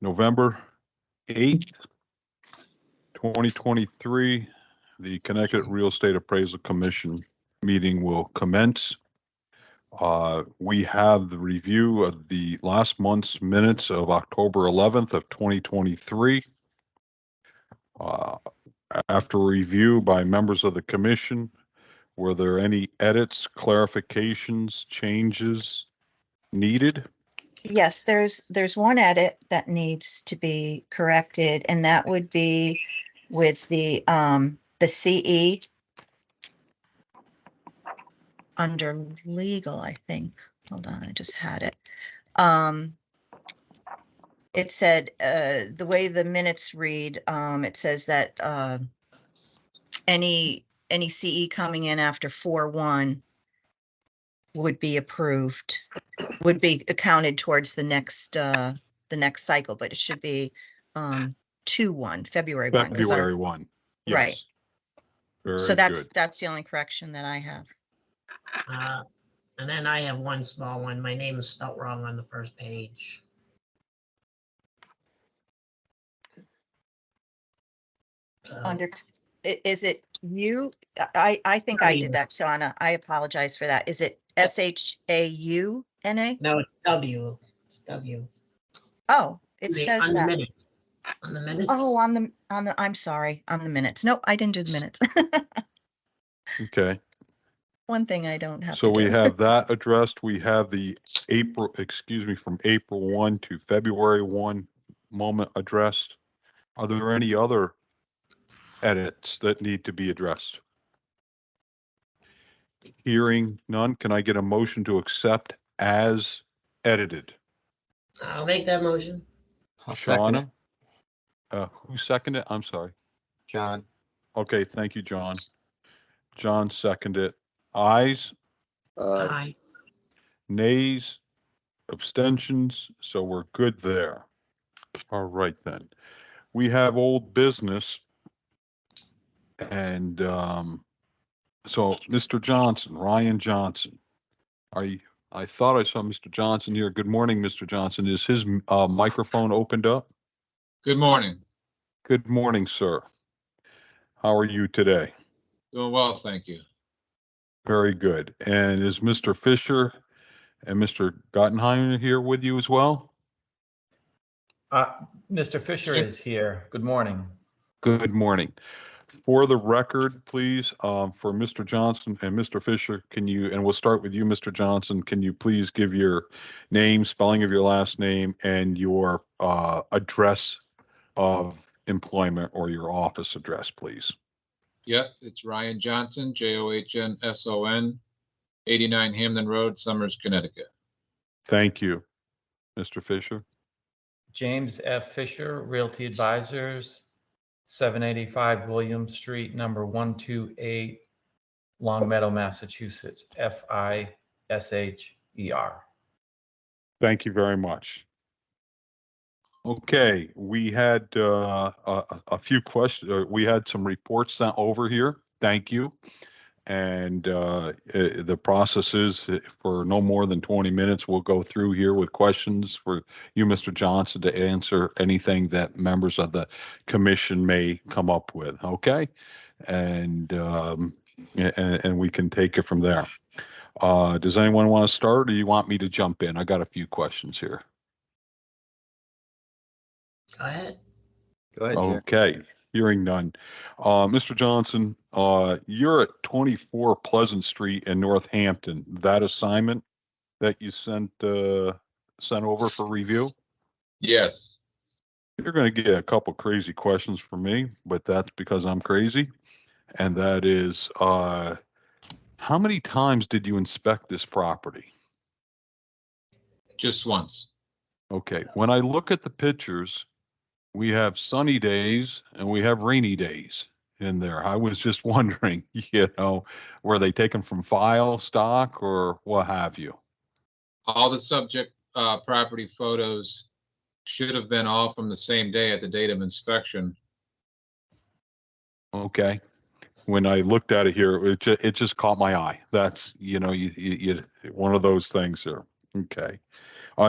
November 8th, 2023, the Connecticut Real Estate Appraisal Commission meeting will commence. We have the review of the last month's minutes of October 11th of 2023. After review by members of the commission, were there any edits, clarifications, changes needed? Yes, there's one edit that needs to be corrected, and that would be with the CE under legal, I think. Hold on, I just had it. It said, the way the minutes read, it says that any CE coming in after 4/1 would be approved, would be accounted towards the next cycle, but it should be 2/1, February 1. February 1. Yes. Right. Very So good. that's the only correction that I have. And then I have one small one. My name is spelled wrong on the first page. Under, is it you? I think I did that, Shauna. I apologize for that. Is it SHAUNA? No, it's W. It's W. Oh, it says on the that. minutes. On the minutes. Oh, on the, I'm sorry, on the minutes. Nope, I didn't do the minutes. Okay. One thing I don't have So to we do. have that addressed. We have the from April 1 to February 1 moment addressed. Are there any other edits that need to be addressed? Hearing none, can I get a motion to accept as edited? I'll make that motion. I'll second it. Shauna? Who seconded it? I'm sorry. John. Okay, thank you, John. John seconded it. Ayes, Aye. nays, abstentions, so we're good there. All right then. We have old business. And so Mr. Johnson, Ryan Johnson, I thought I saw Mr. Johnson here. Good morning, Mr. Johnson. Is his microphone opened up? Good morning. Good morning, sir. How are you today? Doing well, thank you. Very good. And is Mr. Fisher and Mr. Gottenheimer here with you as well? Mr. Fisher is here. Good morning. Good morning. For the record, please, for Mr. Johnson and Mr. Fisher, and we'll start with you, Mr. Johnson, can you please give your name, spelling of your last name, and your address of employment or your office address, please? Yep, it's Ryan Johnson, JOHNSON, 89 Hamden Road, Somers, Connecticut. Thank you. Mr. Fisher? James F. Fisher, Realty Advisors, 785 William Street, number 128, Long Meadow, Massachusetts, FISHER. Thank you very much. Okay, we had a few questions. We had some reports sent over here. Thank you. And the process is for no more than 20 minutes, we'll go through here with questions for you, Mr. Johnson, to answer anything that members of the commission may come up with. Okay, and we can take it from there. Does anyone want to start, or do you want me to jump in? I got a few questions here. Go ahead. Go ahead, Jack. Okay, hearing none. Mr. Johnson, you're at 24 Pleasant Street in Northampton. That assignment that you sent over for review? Yes. You're going to get a couple crazy questions from me, but that's because I'm crazy. And that is, how many times did you inspect this property? Just once. Okay, when I look at the pictures, we have sunny days and we have rainy days in there. I was just wondering, were they taken from file, stock, or what have you? All the subject property photos should have been all from the same day at the date of inspection. Okay. When I looked at it here, it just caught my eye. That's, you one of those things there. Okay.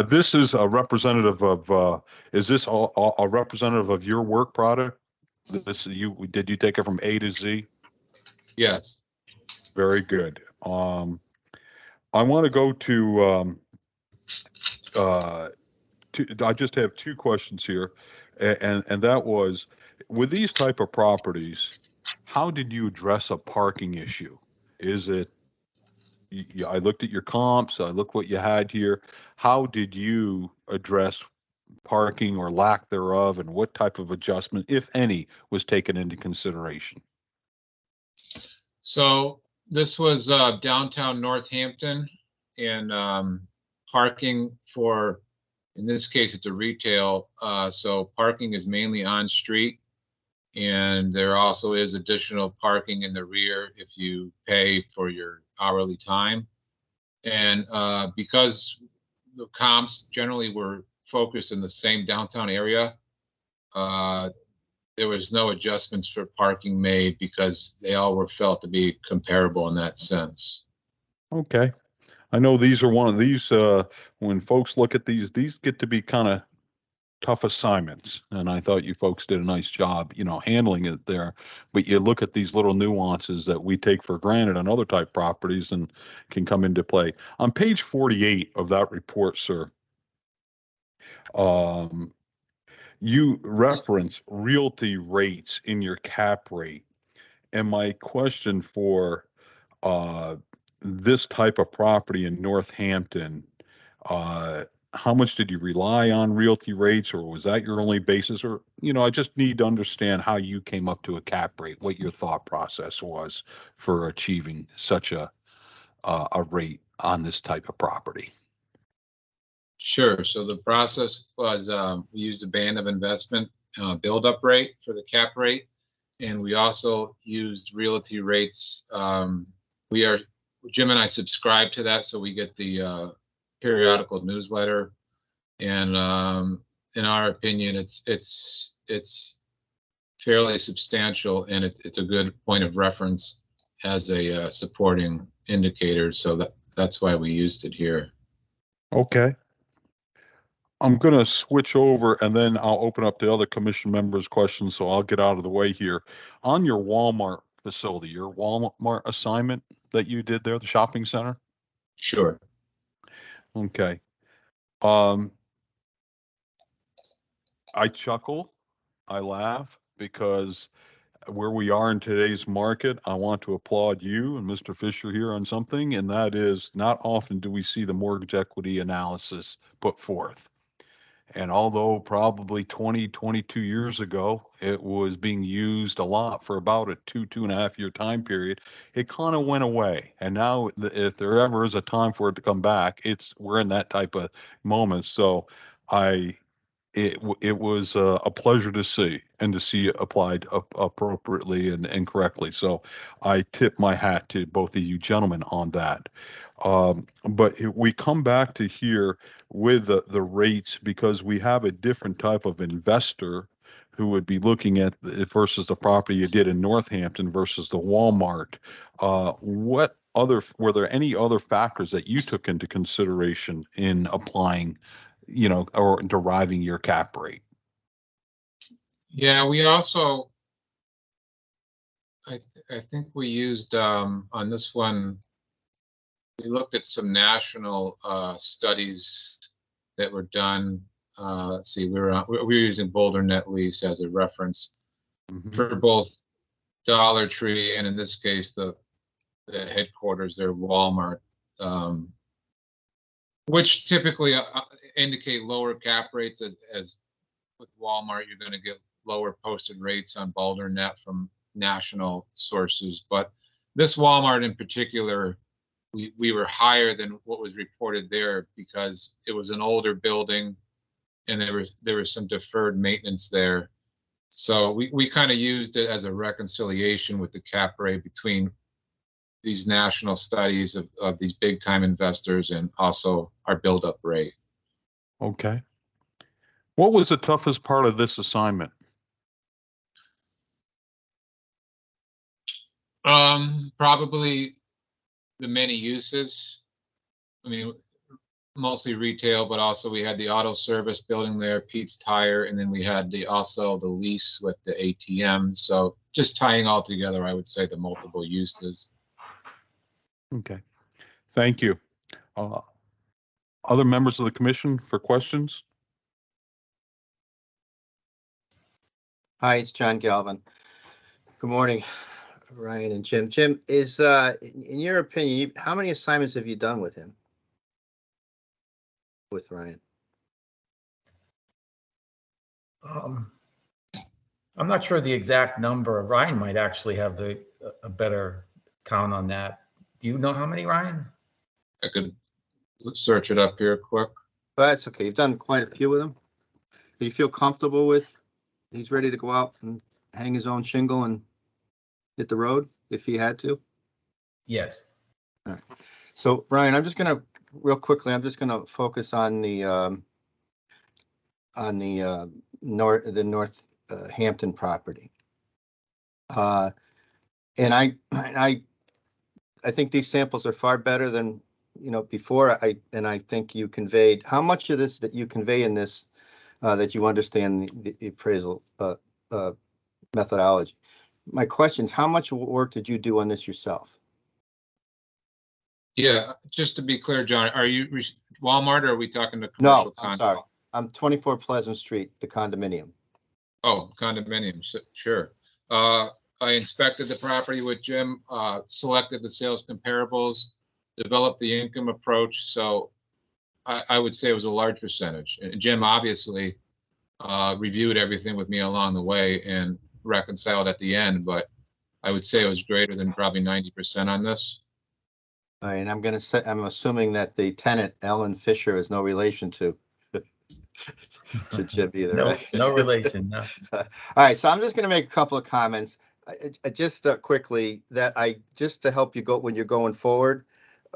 This is a representative of, is this a representative of your work product? Did you take it from A to Z? Yes. Very good. I want to go I just have two questions here. And that was, with these type of properties, how did you address a parking issue? Is it, I looked at your comps, I looked what you had here. How did you address parking or lack thereof, and what type of adjustment, if any, was taken into consideration? So this was downtown Northampton, and parking for, in this case, it's a retail. So parking is mainly on street, and there also is additional parking in the rear if you pay for your hourly time. And because the comps generally were focused in the same downtown area, there was no adjustments for parking made because they all were felt to be comparable in that sense. Okay. I know these are one of these, when folks look at these get to be kind of tough assignments. And I thought you folks did a nice job, handling it there. But you look at these little nuances that we take for granted on other type properties and can come into play. On page 48 of that report, sir, um, you reference realty rates in your cap rate. And my question for uh, this type of property in Northampton, uh, how much did you rely on realty rates, or was that your only basis? Or, I just need to understand how you came up to a cap rate, what your thought process was for achieving such a rate on this type of property. Sure. So the process was we used a band of investment build-up rate for the cap rate, and we also used realty rates. Jim and I subscribe to that, so we get the periodical newsletter, and in our opinion, it's fairly substantial, and it's a good point of reference as a supporting indicator. So that's why we used it here. Okay. I'm going to switch over and then I'll open up to other commission members' questions. So I'll get out of the way here. On your Walmart facility, your Walmart assignment that you did there, the shopping center? Sure. Okay. I chuckle, I laugh because where we are in today's market, I want to applaud you and Mr. Fisher here on something, and that is not often do we see the mortgage equity analysis put forth. And although probably 20, 22 years ago, it was being used a lot for about a 2.5 year time period, it kind of went away. And now if there ever is a time for it to come back, we're in that type of moment. So I it was a pleasure to see and to see it applied appropriately and correctly. So I tip my hat to both of you gentlemen on that. But if we come back to here with the rates, because we have a different type of investor who would be looking at versus the property you did in Northampton versus the Walmart. Were there any other factors that you took into consideration in applying, or deriving your cap rate? Yeah, we also, I think we used on this one, we looked at some national studies that were done. Let's see, we were using Boulder Net Lease as a reference for both Dollar Tree and in this case the headquarters there, Walmart, which typically indicate lower cap rates. As with Walmart, you're going to get lower posted rates on Boulder Net from national sources. But this Walmart in particular, we were higher than what was reported there because it was an older building and there was some deferred maintenance there. So we kind of used it as a reconciliation with the cap rate between these national studies of these big time investors and also our build-up rate. Okay. What was the toughest part of this assignment? Probably the many uses. I mean, mostly retail, but also we had the auto service building there, Pete's Tire, and then we had also the lease with the ATM. So just tying all together, I would say the multiple uses. Okay, thank you. Other members of the commission for questions? Hi, it's John Galvin. Good morning, Ryan and Jim. Jim, is, in your opinion, how many assignments have you done with him? With Ryan? I'm not sure the exact number. Ryan might actually have a better count on that. Do you know how many, Ryan? I could search it up here quick. That's okay. You've done quite a few with him. Do you feel comfortable with, he's ready to go out and hang his own shingle and hit the road if he had to? Yes. So Ryan, I'm just gonna, real quickly, I'm just gonna focus on the North Hampton property. And I think these samples are far better than, before. I think you conveyed, how much of this that you convey in this, that you understand the appraisal methodology. My question is, how much work did you do on this yourself? Yeah, just to be clear, John, are you Walmart or are we talking to No, commercial I'm condo? sorry. I'm 24 Pleasant Street, the condominium. Oh, condominium, sure. I inspected the property with Jim, selected the sales comparables, developed the income approach. So I would say it was a large percentage. And Jim obviously reviewed everything with me along the way and reconciled at the end, but I would say it was greater than probably 90% on this. All right, and I'm assuming that the tenant, Ellen Fisher, is no relation to Jim either, No, right? no relation, no. All right, so I'm just going to make a couple of comments. Just quickly, just to help you go when you're going forward,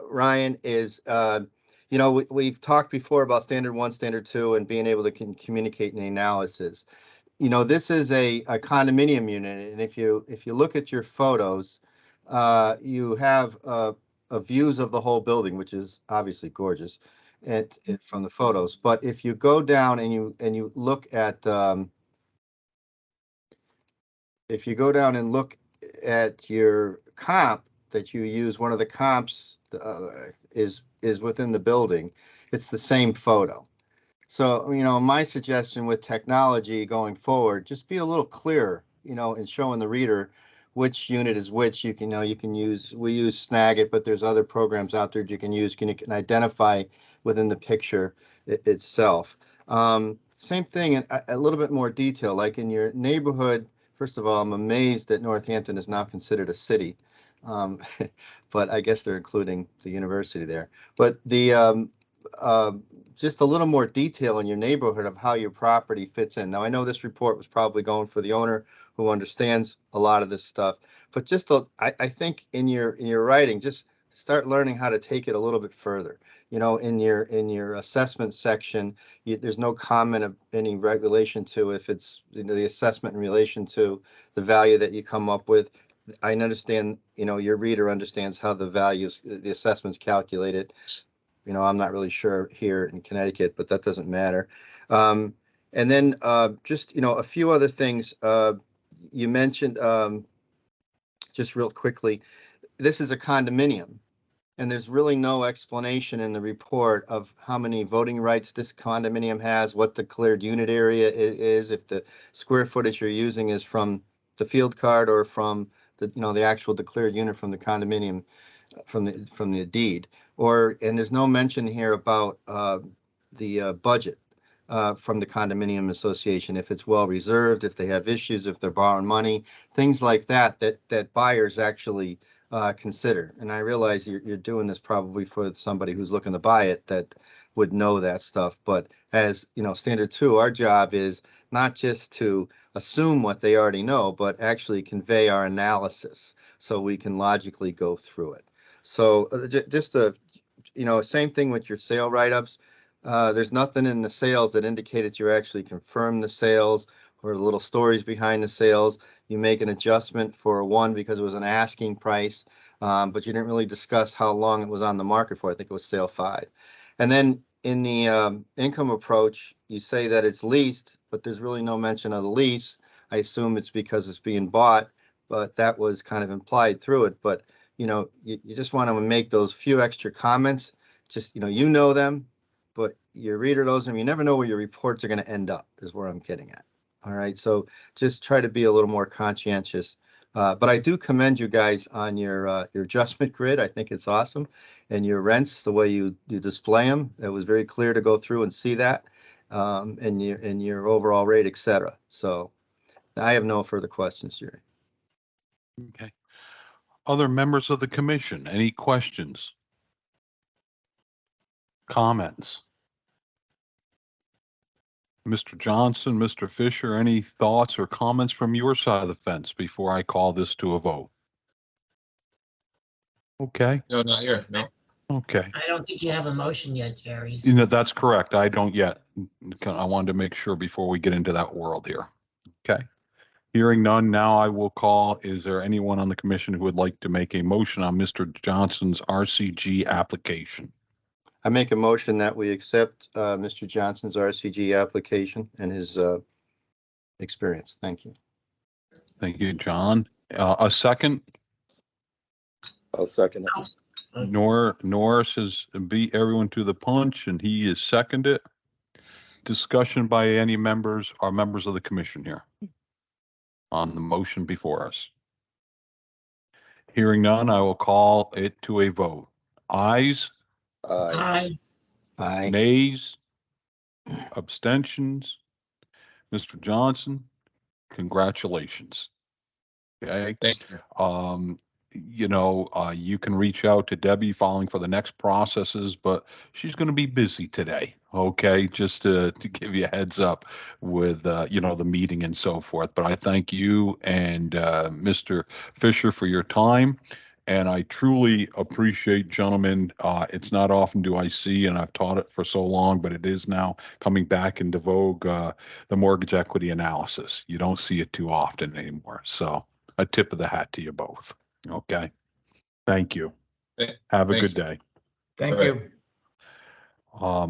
Ryan, is we've talked before about standard 1, standard 2, and being able to communicate in the analysis. This is a condominium unit, and if you look at your photos, you have views of the whole building, which is obviously gorgeous, from the photos. But if you go down and you look at if you go down and look at your comp that you use, one of the comps is within the building. It's the same photo. So, my suggestion with technology going forward, just be a little clearer, in showing the reader which unit is which. You can use, we use Snagit, but there's other programs out there you can use. You can identify within the picture itself. Same thing, in a little bit more detail, like in your neighborhood. First of all, I'm amazed that Northampton is now considered a city, but I guess they're including the university there. But the just a little more detail in your neighborhood of how your property fits in. Now, I know this report was probably going for the owner who understands a lot of this stuff, but I think in your writing, just start learning how to take it a little bit further. In your assessment section, there's no comment of any relation to if it's the assessment in relation to the value that you come up with. I understand, your reader understands how the assessment's calculated. I'm not really sure here in Connecticut, but that doesn't matter. And then just, a few other things. You mentioned, just real quickly, this is a condominium, and there's really no explanation in the report of how many voting rights this condominium has, what the declared unit area is, if the square footage you're using is from the field card or from the actual declared unit from the condominium, from the deed. And there's no mention here about the budget from the condominium association, if it's well reserved, if they have issues, if they're borrowing money, things like that buyers actually consider. And I realize you're doing this probably for somebody who's looking to buy it that would know that stuff. But as standard 2, our job is not just to assume what they already know, but actually convey our analysis so we can logically go through it. So just same thing with your sale write-ups. There's nothing in the sales that indicated you actually confirmed the sales or the little stories behind the sales. You make an adjustment for one because it was an asking price, but you didn't really discuss how long it was on the market for. I think it was sale 5. And then in the income approach, you say that it's leased, but there's really no mention of the lease. I assume it's because it's being bought, but that was kind of implied through it. But, you just want to make those few extra comments. Just, you know them, but your reader knows them. You never know where your reports are going to end up, is where I'm getting at. All right. So just try to be a little more conscientious. But I do commend you guys on your adjustment grid. I think it's awesome. And your rents, the way you display them, it was very clear to go through and see that, and your overall rate, et cetera. So I have no further questions, Jerry. Okay. Other members of the commission, any questions? Comments? Mr. Johnson, Mr. Fisher, any thoughts or comments from your side of the fence before I call this to a vote? Okay, No, not here, no. okay. I don't think you have a motion yet, Jerry. That's correct. I don't yet. I wanted to make sure before we get into that world here. Okay. Hearing none, now I will call, is there anyone on the commission who would like to make a motion on Mr. Johnson's RCG application? I make a motion that we accept Mr. Johnson's RCG application and his experience. Thank you. Thank you, John. A second? I'll second it. Norris has beat everyone to the punch and he is seconded. Discussion by any members or members of the commission here on the motion before us. Hearing none, I will call it to a vote. Ayes, Aye. Aye. nays, abstentions. Mr. Johnson, congratulations. Okay. Thank you. You can reach out to Debbie following for the next processes, but she's going to be busy today. Okay. Just to give you a heads up with, the meeting and so forth. But I thank you and Mr. Fisher for your time. And I truly appreciate, gentlemen. It's not often do I see, and I've taught it for so long, but it is now coming back into vogue, the mortgage equity analysis. You don't see it too often anymore. So a tip of the hat to you both. Okay. Thank you. Have a Thank good you. day. Thank All right.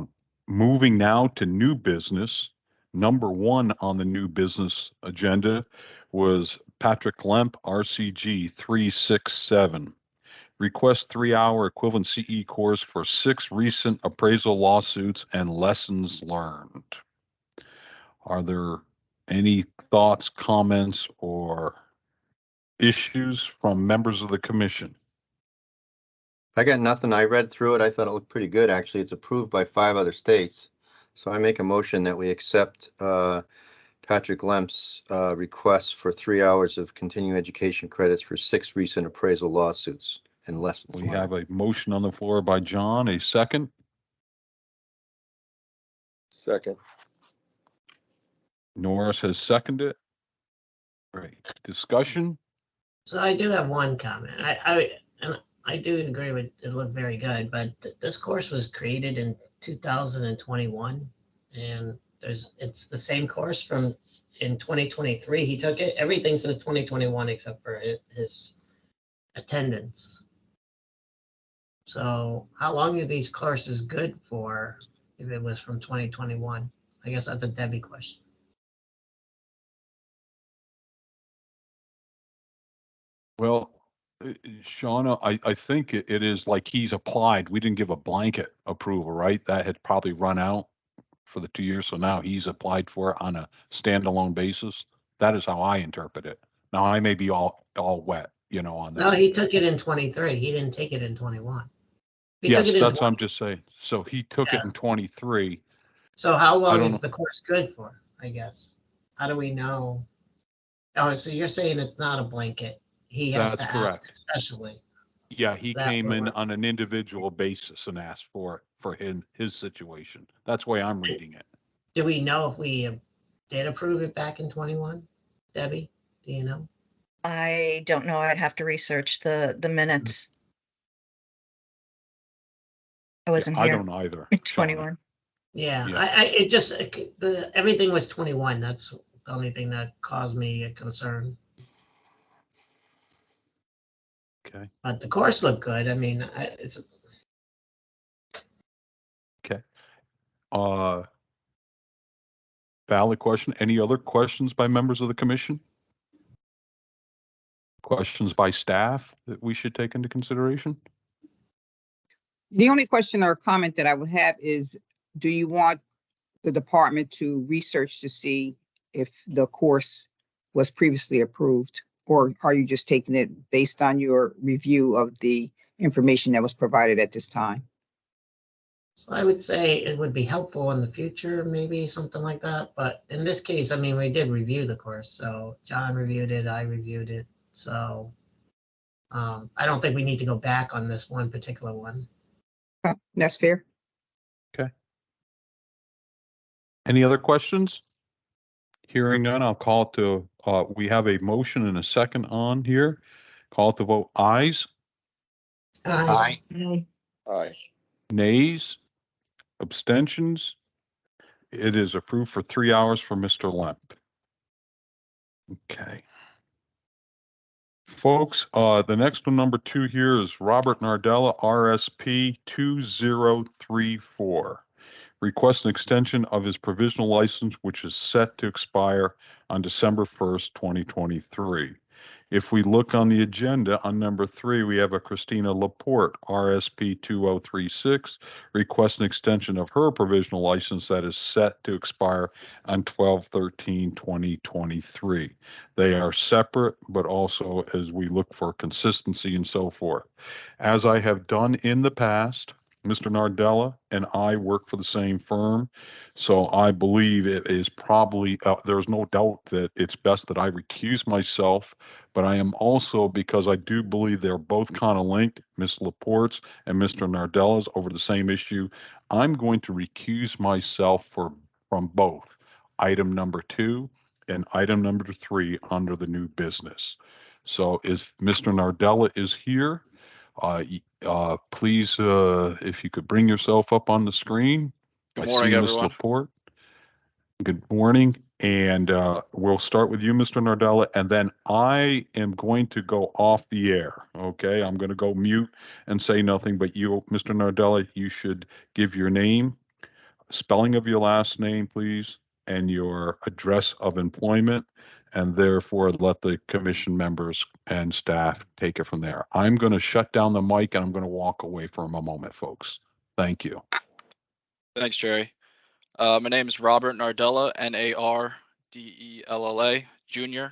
you. Moving now to new business. Number one on the new business agenda was Patrick Lemp, RCG 367. Request 3-hour equivalent CE course for 6 recent appraisal lawsuits and lessons learned. Are there any thoughts, comments, or issues from members of the commission? I got nothing. I read through it. I thought it looked pretty good, actually. It's approved by 5 other states. So I make a motion that we accept Patrick Lemp's request for 3 hours of continuing education credits for 6 recent appraisal lawsuits and lessons We learned. have a motion on the floor by John, a second. Second. Norris has seconded. Great. Discussion? So I do have one comment. And I do agree with it looked very good, but this course was created in 2021, and it's the same course from in 2023. He took it. Everything says 2021 except for his attendance. So how long are these courses good for if it was from 2021? I guess that's a Debbie question. Well, Shauna, I think it is like he's applied. We didn't give a blanket approval, right? That had probably run out for the 2 years. So now he's applied for it on a standalone basis. That is how I interpret it. Now I may be all wet, on that. No, he took it in 23. He didn't take it in 21. He took Yes, it in that's what 20. I'm just saying. So he took it Yeah. in 23. So how I long don't is know. the course good for, I guess? How do we know? Oh, so you're saying it's not a blanket. He has That's to correct. ask especially. Yeah, he That came in will- on an individual basis and asked for his situation. That's the way I'm reading it. Do we know if we did approve it back in 21? Debbie, do you know? I don't know. I'd have to research the minutes. I wasn't I here don't either. in Shauna. 21. Yeah, Yeah. it just, everything was 21. That's the only thing that caused me a concern. Okay. But the course looked good. I mean, Valid question. Any other questions by members of the commission? Questions by staff that we should take into consideration? The only question or comment that I would have is, do you want the department to research to see if the course was previously approved? Or are you just taking it based on your review of the information that was provided at this time? So I would say it would be helpful in the future, maybe something like that. But in this case, I mean, we did review the course. So John reviewed it, I reviewed it. So I don't think we need to go back on this one particular one. That's fair. Any other questions? Hearing none, I'll call it to, we have a motion and a second on here. Call it to vote ayes, Aye. Aye. nays, abstentions. It is approved for 3 hours for Mr. Lemp. Okay. Folks, the next one, number 2 here is Robert Nardella, RSP 2034. Request an extension of his provisional license, which is set to expire on December 1st, 2023. If we look on the agenda on number 3, we have a Christina Laporte, RSP 2036, request an extension of her provisional license that is set to expire on 12/13/2023. They are separate, but also as we look for consistency and so forth. As I have done in the past, Mr. Nardella and I work for the same firm, so I believe it is probably, there's no doubt that it's best that I recuse myself, but I am also, because I do believe they're both kind of linked, Ms. Laporte's and Mr. Nardella's over the same issue, I'm going to recuse myself from both item number 2 and item number 3 under the new business. So if Mr. Nardella is here, please, if you could bring yourself up on the screen. Good morning, everyone. Laporte. Good morning, and we'll start with you, Mr. Nardella, and then I am going to go off the air, okay? I'm going to go mute and say nothing, but you, Mr. Nardella, you should give your name, spelling of your last name, please, and your address of employment, and therefore let the commission members and staff take it from there. I'm going to shut down the mic and I'm going to walk away for a moment, folks. Thank you. Thanks, Jerry. My name is Robert Nardella, Nardella, Jr.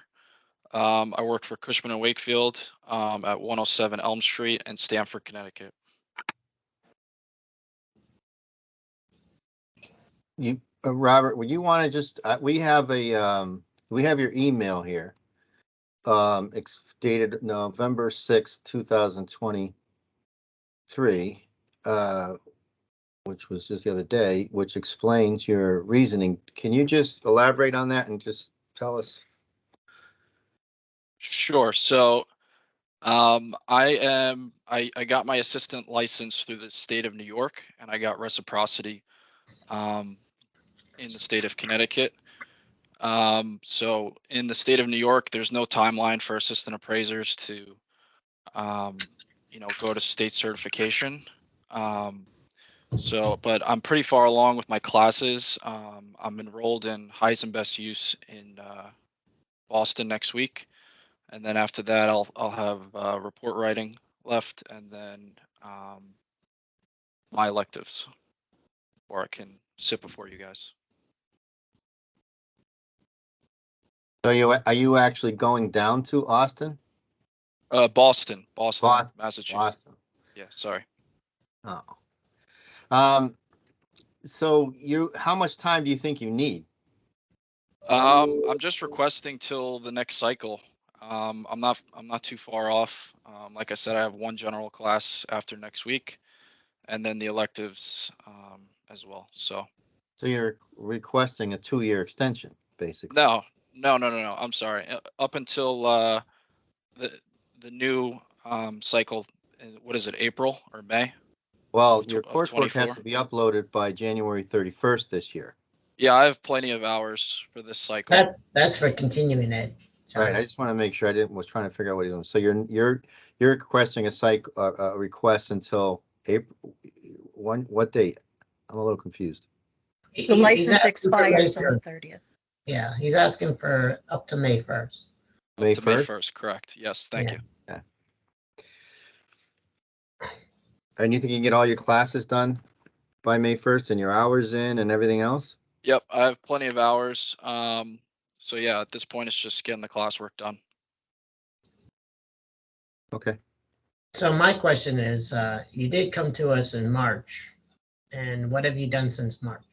I work for Cushman & Wakefield at 107 Elm Street in Stamford, Connecticut. Robert, would you want to just, we have your email here. It's dated November 6th, 2023, which was just the other day, which explains your reasoning. Can you just elaborate on that and just tell us? Sure. So I got my assistant license through the state of New York, and I got reciprocity in the state of Connecticut. So in the state of New York, there's no timeline for assistant appraisers to, go to state certification. But I'm pretty far along with my classes. I'm enrolled in highest and best use in Boston next week, and then after that, I'll have report writing left, and then my electives, or I can sit before you guys. So are you actually going down to Austin? Boston, Massachusetts. Boston. Yeah, sorry. Oh. So how much time do you think you need? I'm just requesting till the next cycle. I'm not too far off. Like I said, I have one general class after next week, and then the electives as well. So you're requesting a 2-year extension, basically? No. I'm sorry. Up until the new cycle. What is it? April or May? Well, your coursework has to be uploaded by January 31st this year. Yeah, I have plenty of hours for this cycle. That's for continuing ed. Right. I just want to make sure was trying to figure out what you're doing. So you're requesting a request until April. What date? I'm a little confused. The He's license asking for May expires on the 1st. 30th. Yeah, he's asking for up to May 1st. May Up to May 1st? 1st, correct. Yes, thank Yeah. you. And you think you can get all your classes done by May 1st and your hours in and everything else? Yep, I have plenty of hours. So yeah, at this point, it's just getting the classwork done. Okay. So my question is, you did come to us in March, and what have you done since March?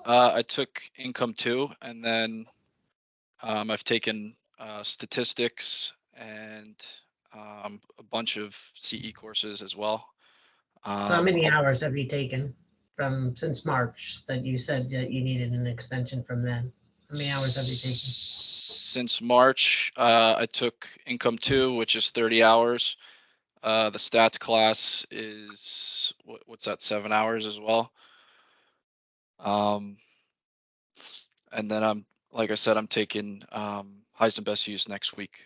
I took Income 2, and then I've taken statistics and a bunch of CE courses as well. So how many I'll- hours have you taken from since March that you said that you needed an extension from then? How many hours have you taken? Since March, I took Income 2, which is 30 hours. The stats class is, what's that, 7 hours as well. And then like I said, I'm taking highest and best use next week.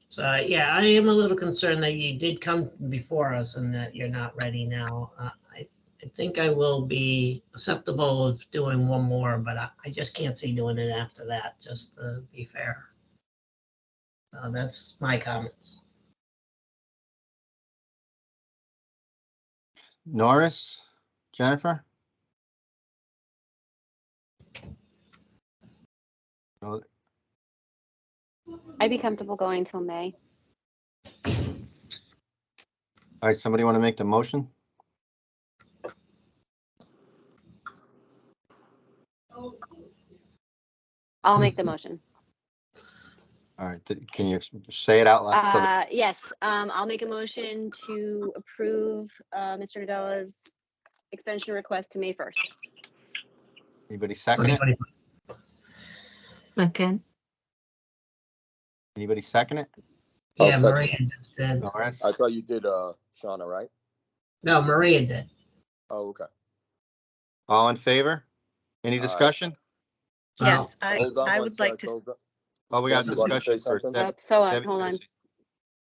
So yeah, I am a little concerned that you did come before us and that you're not ready now. I think I will be acceptable of doing one more, but I just can't see doing it after that, just to be fair. That's my comments. Norris, Jennifer? No. I'd be comfortable going till May. All right, somebody want to make the motion? I'll make the motion. All right, can you say it out loud? So Yes, I'll make a motion to approve Mr. Nadella's extension request to May 1st. anybody second it? 2025. Second. Anybody second it? I'll Yeah, second Maria just did. Norris? I thought you did, Shauna, right? No, Maria did. Oh, okay. All in favor? Any Aye. discussion? Yes, Hold on I one would like sec, to, hold on. Oh, we got Deb, you wanted to discussion say first. something? Debbie, Hold on.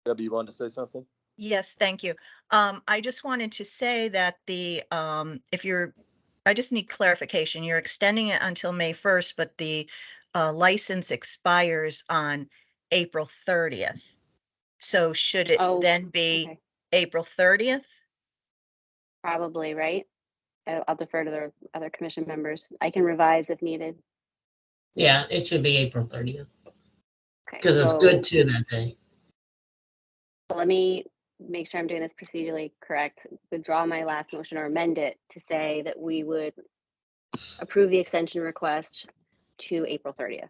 Debbie, you wanted to say something? yes, thank you. I just wanted to say that I just need clarification. You're extending it until May 1st, but the license expires on April 30th. So should it Oh, then be okay. April 30th? Probably, right? I'll defer to the other commission members. I can revise if needed. Yeah, it should be April 30th, Okay. because it's so good too that day. Let me make sure I'm doing this procedurally correct. Withdraw my last motion or amend it to say that we would approve the extension request to April 30th.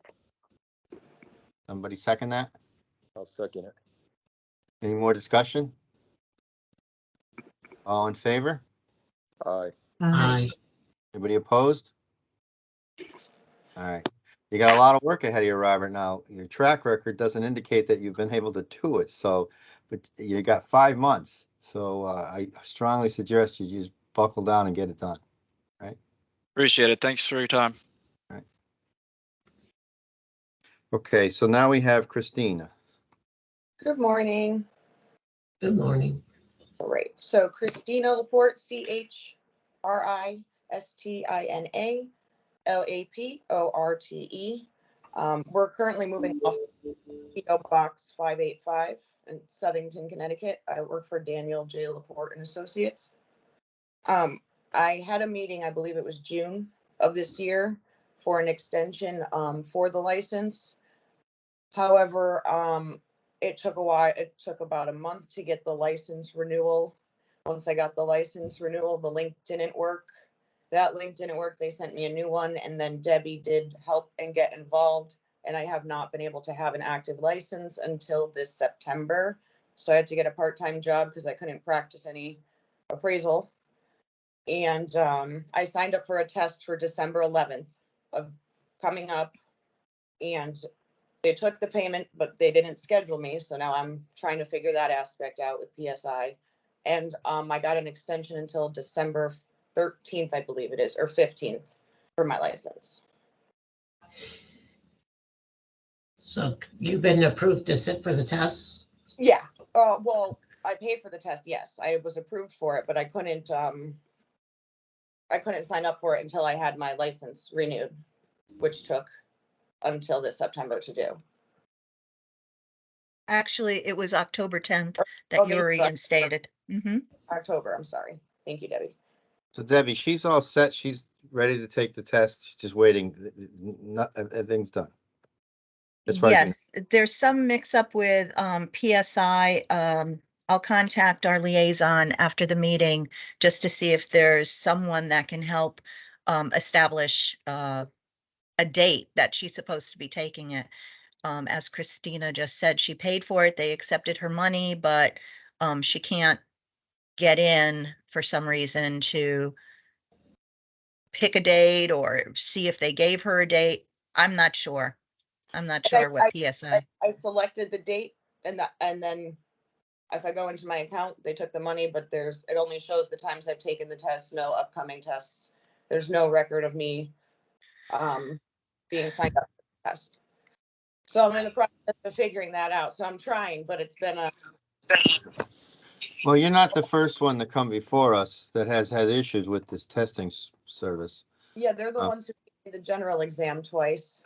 Somebody second that? I'll second it. Any more discussion? All in favor? Aye. Aye. Anybody opposed? All right. You got a lot of work ahead of you, Robert. Now, your track record doesn't indicate that you've been able to do it. So, but you got 5 months. So I strongly suggest you just buckle down and get it done. Appreciate it. Thanks for your time. Okay, so now we have Christina. Good morning. Good morning. All right, so Christina Laporte, CHRISTINA LAPORTE. We're currently moving off PO Box 585 in Southington, Connecticut. I work for Daniel J. Laporte and Associates. I had a meeting, I believe it was June of this year, for an extension for the license. However, it took a while. It took about a month to get the license renewal. Once I got the license renewal, the link didn't work. That link didn't work. They sent me a new one, and then Debbie did help and get involved. And I have not been able to have an active license until this September. So I had to get a part-time job because I couldn't practice any appraisal. And I signed up for a test for December 11th of coming up, and they took the payment, but they didn't schedule me. So now I'm trying to figure that aspect out with PSI. And I got an extension until December 13th, I believe it is, or 15th for my license. So you've been approved to sit for the tests? Yeah. Well, I paid for the test. Yes, I was approved for it, but I couldn't I couldn't sign up for it until I had my license renewed, which took until this September to do. Actually, it was October 10th that Okay, you were so reinstated. Mhm. October, I'm sorry. Thank you, Debbie. So Debbie, she's all set. She's ready to take the test. She's just waiting. Everything's done. As far as you know. Yes, there's some mix up with PSI. I'll contact our liaison after the meeting just to see if there's someone that can help establish a date that she's supposed to be taking it. As Christina just said, she paid for it. They accepted her money, but she can't get in for some reason to pick a date or see if they gave her a date. I'm not sure. I'm not sure what PSI. I selected the date and then if I go into my account, they took the money, but it only shows the times I've taken the test, no upcoming tests. There's no record of me being signed up for the test. So I'm in the process of figuring that out. So I'm trying, but it's been a. Well, you're not the first one to come before us that has had issues with this testing service. Yeah, they're the ones who gave me the general exam twice.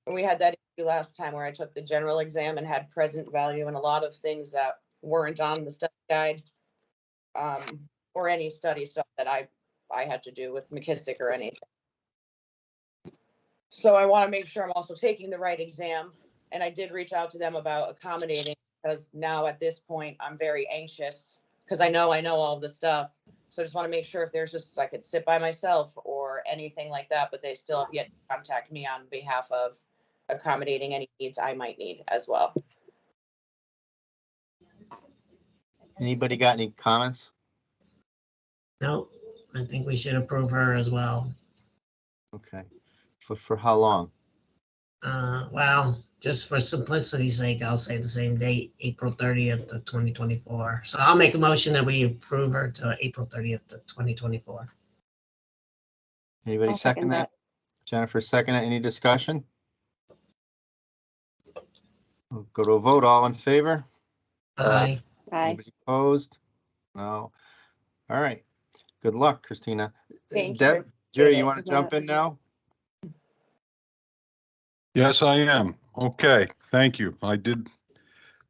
And we had that issue last time where I took the general exam and had present value and a lot of things that weren't on the study guide. Or any study stuff that I had to do with McKissick or anything. So I want to make sure I'm also taking the right exam. And I did reach out to them about accommodating because now at this point I'm very anxious because I know all the stuff. So I just want to make sure if there's just I could sit by myself or anything like that, but they still have yet to contact me on behalf of accommodating any needs I might need as well. Anybody got any comments? No, I think we should approve her as well. Okay. For how long? Well, just for simplicity's sake, I'll say the same date, April 30th of 2024. So I'll make a motion that we approve her to April 30th of 2024. Anybody I'll second second that? Jennifer, second it. Any discussion? We'll go to a vote. All in favor? Aye. Aye. Anybody opposed? No. All right. Good luck, Christina. Thank Deb, you. Jerry, it. you want to jump in now? Yes, I am. Okay, thank you. I did.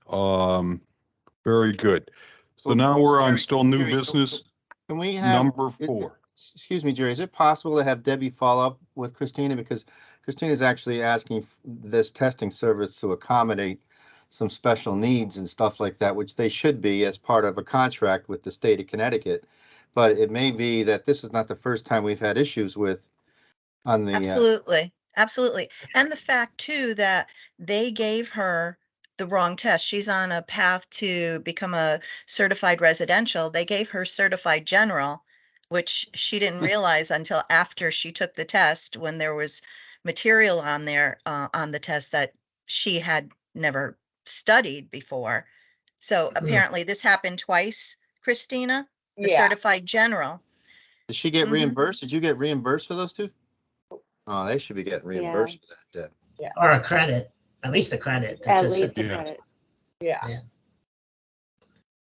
Very good. So Well, now we're on Jerry, still new Jerry, business, Can we have? number 4. Excuse me, Jerry, is it possible to have Debbie follow up with Christina? Because Christina's actually asking this testing service to accommodate some special needs and stuff like that, which they should be as part of a contract with the state of Connecticut. But it may be that this is not the first time we've had issues with on the. Absolutely, absolutely. And the fact too that they gave her the wrong test. She's on a path to become a certified residential. They gave her certified general, which she didn't realize until after she took the test when there was material on there on the test that she had never studied before. So apparently this happened twice, Christina, the Yeah. certified general. Did she get Mhm. reimbursed? Did you get reimbursed for those two? Oh, they should be getting reimbursed for that, Deb. Or a credit, at least a credit. to At just sit least a Yeah. credit. Yeah.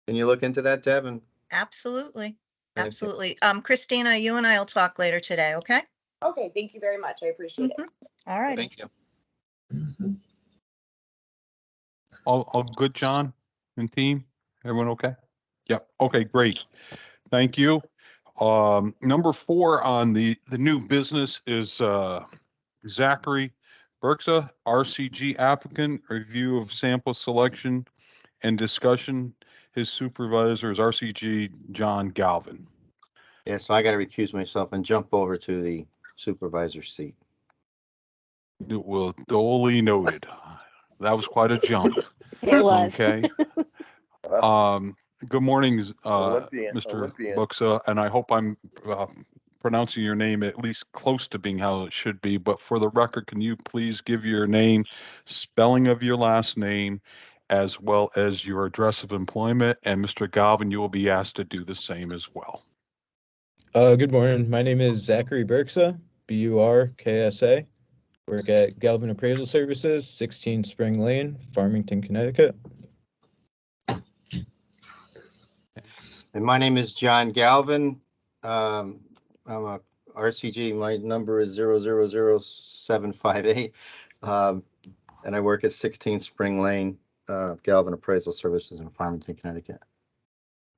Can you look into that, Deb? And Absolutely, Thank you. absolutely. Christina, you and I will talk later today, okay? Okay. Thank you very much. I appreciate it. Mhm. All righty. Thank you. Mhm. All good, John and team? Everyone okay? Yep. Okay, great. Thank you. Number 4 on the new business is Zachary Berksa, RCG applicant, review of sample selection and discussion. His supervisor is RCG John Galvin. Yeah, so I got to recuse myself and jump over to the supervisor's seat. It will duly noted. That was quite a jump. It was. Okay. Good morning, Olympian. Mr. Buxa, and I hope I'm pronouncing your name at least close to being how it should be. But for the record, can you please give your name, spelling of your last name, as well as your address of employment? And Mr. Galvin, you will be asked to do the same as well. Good morning. My name is Zachary Berksa, Burksa. Work at Galvin Appraisal Services, 16 Spring Lane, Farmington, Connecticut. And my name is John Galvin. I'm a RCG, my number is 0000758. And I work at 16 Spring Lane, Galvin Appraisal Services in Farmington, Connecticut.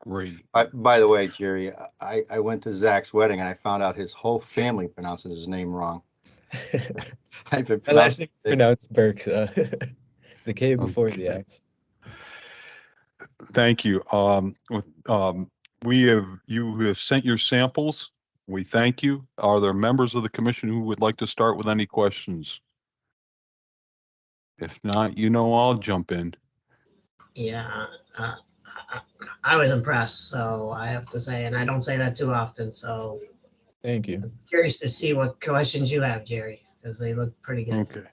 Great. By the way, Jerry, I went to Zach's wedding and I found out his whole family pronounces his name wrong. I've been My last name is pronounced pronounced Burks. The K before the X. Thank you. You have sent your samples. We thank you. Are there members of the commission who would like to start with any questions? If not, I'll jump in. Yeah, uh, I, I was impressed, so I have to say, and I don't say that too often, so Thank you. I'm curious to see what questions you have, Jerry, because they look pretty good. Okay.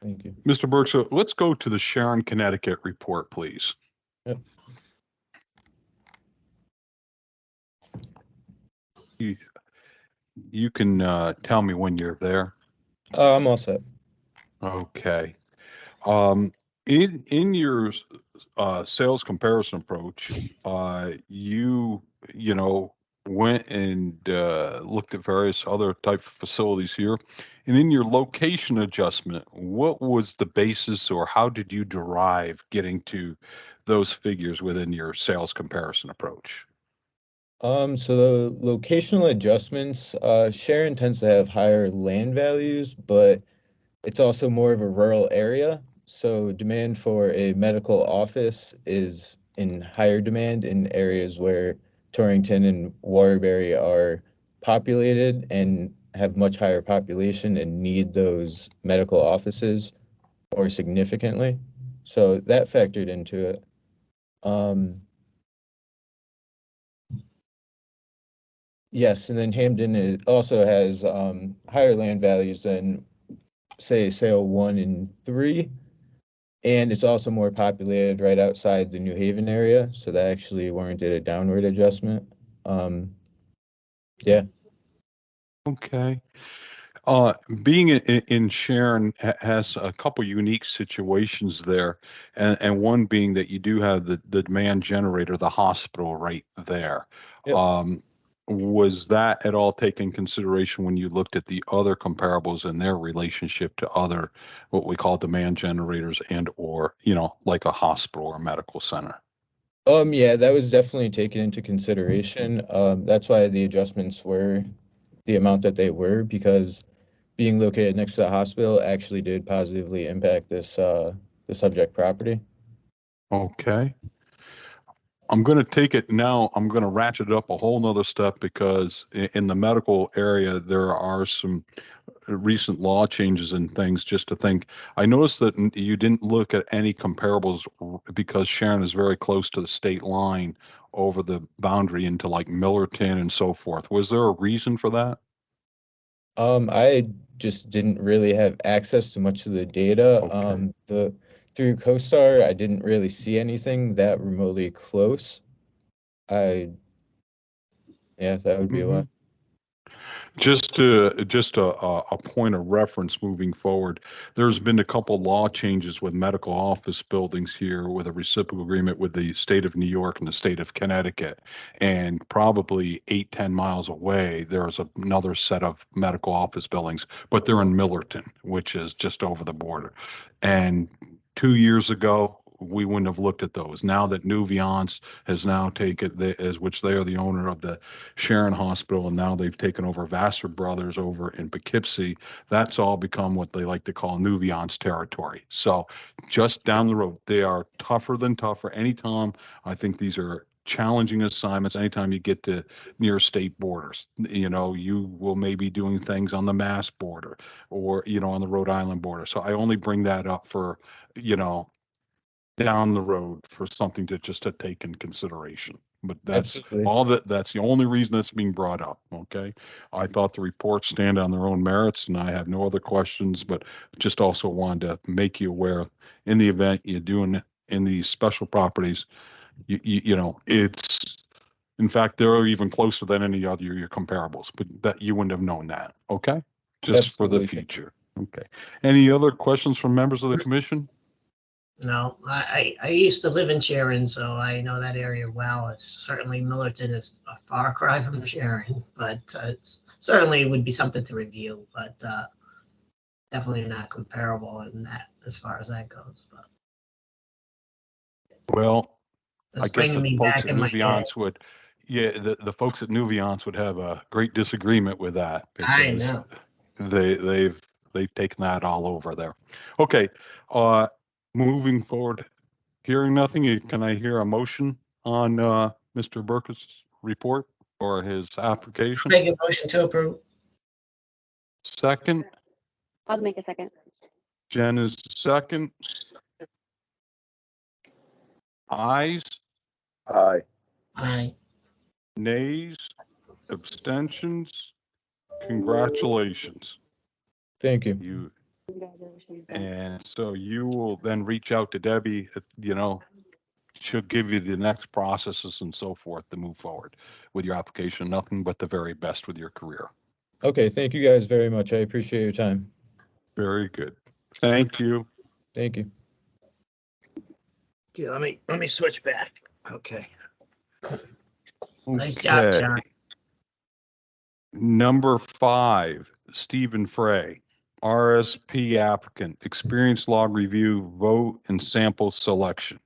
Thank you. Mr. Burke, so let's go to the Sharon, Connecticut report, please. Yep. You can tell me when you're there. I'm all set. Okay. In your sales comparison approach, you went and looked at various other type of facilities here, and in your location adjustment, what was the basis, or how did you derive getting to those figures within your sales comparison approach? So the locational adjustments, Sharon tends to have higher land values, but it's also more of a rural area. So demand for a medical office is in higher demand in areas where Torrington and Waterbury are populated and have much higher population and need those medical offices more significantly. So that factored into it. Yes, and then Hamden also has higher land values than, say, sale 1 and 3. And it's also more populated right outside the New Haven area, so that actually warranted a downward adjustment. Yeah. Okay. Being in Sharon has a couple unique situations there, and one being that you do have the demand generator, the hospital right there. Yep. Was that at all taken consideration when you looked at the other comparables and their relationship to other, what we call demand generators and or, like a hospital or medical center? Yeah, that was definitely taken into consideration. That's why the adjustments were the amount that they were, because being located next to the hospital actually did positively impact the subject property. Okay. I'm going to take it now. I'm going to ratchet it up a whole nother step because in the medical area, there are some recent law changes and things just to think. I noticed that you didn't look at any comparables because Sharon is very close to the state line over the boundary into like Millerton and so forth. Was there a reason for that? I just didn't really have access to much of the data. Okay. Through CoStar, I didn't really see anything that remotely close. Yeah, that would be why. Just a point of reference moving forward. There's been a couple law changes with medical office buildings here with a reciprocal agreement with the state of New York and the state of Connecticut. And probably 8-10 miles away, there's another set of medical office buildings, but they're in Millerton, which is just over the border. And 2 years ago, we wouldn't have looked at those. Now that Nuviance has now taken which they are the owner of the Sharon Hospital, and now they've taken over Vassar Brothers over in Poughkeepsie. That's all become what they like to call Nuviance territory. So just down the road, they are tougher than tougher. Anytime, I think these are challenging assignments. Anytime you get to near state borders, you will maybe doing things on the Mass border or, on the Rhode Island border. So I only bring that up for, down the road for something to take in consideration. But that's Absolutely. all that's the only reason that's being brought up. Okay. I thought the reports stand on their own merits and I have no other questions, but just also wanted to make you aware in the event you're doing in these special properties, it's, in fact, they're even closer than any other your comparables, but that you wouldn't have known that. Okay. Just for the Absolutely. future. Okay. Any other questions from members of the commission? No, I used to live in Sharon, so I know that area well. It's certainly Millerton is a far cry from Sharon, but it's certainly would be something to review, but definitely not comparable in that as far as that goes. But Well, it's I guess bringing the me folks back at in my head. Nuviance would, yeah, the folks at Nuviance would have a great disagreement with that I because know. they've taken that all over there. Okay, moving forward, hearing nothing, can I hear a motion on Mr. Burkus' report or his application? Make a motion to approve. Second, I'll make a second. Jen is second. Ayes, Aye. Aye. nays, abstentions. Congratulations. Thank you. You, Congratulations. and so you will then reach out to Debbie, she'll give you the next processes and so forth to move forward with your application. Nothing but the very best with your career. Okay, thank you guys very much. I appreciate your time. Very good. Thank you. Thank you. Okay, let me switch back. Okay. Nice job, Okay. John. Number 5, Stephen Frey, RSP applicant, experience log review, vote and sample selection.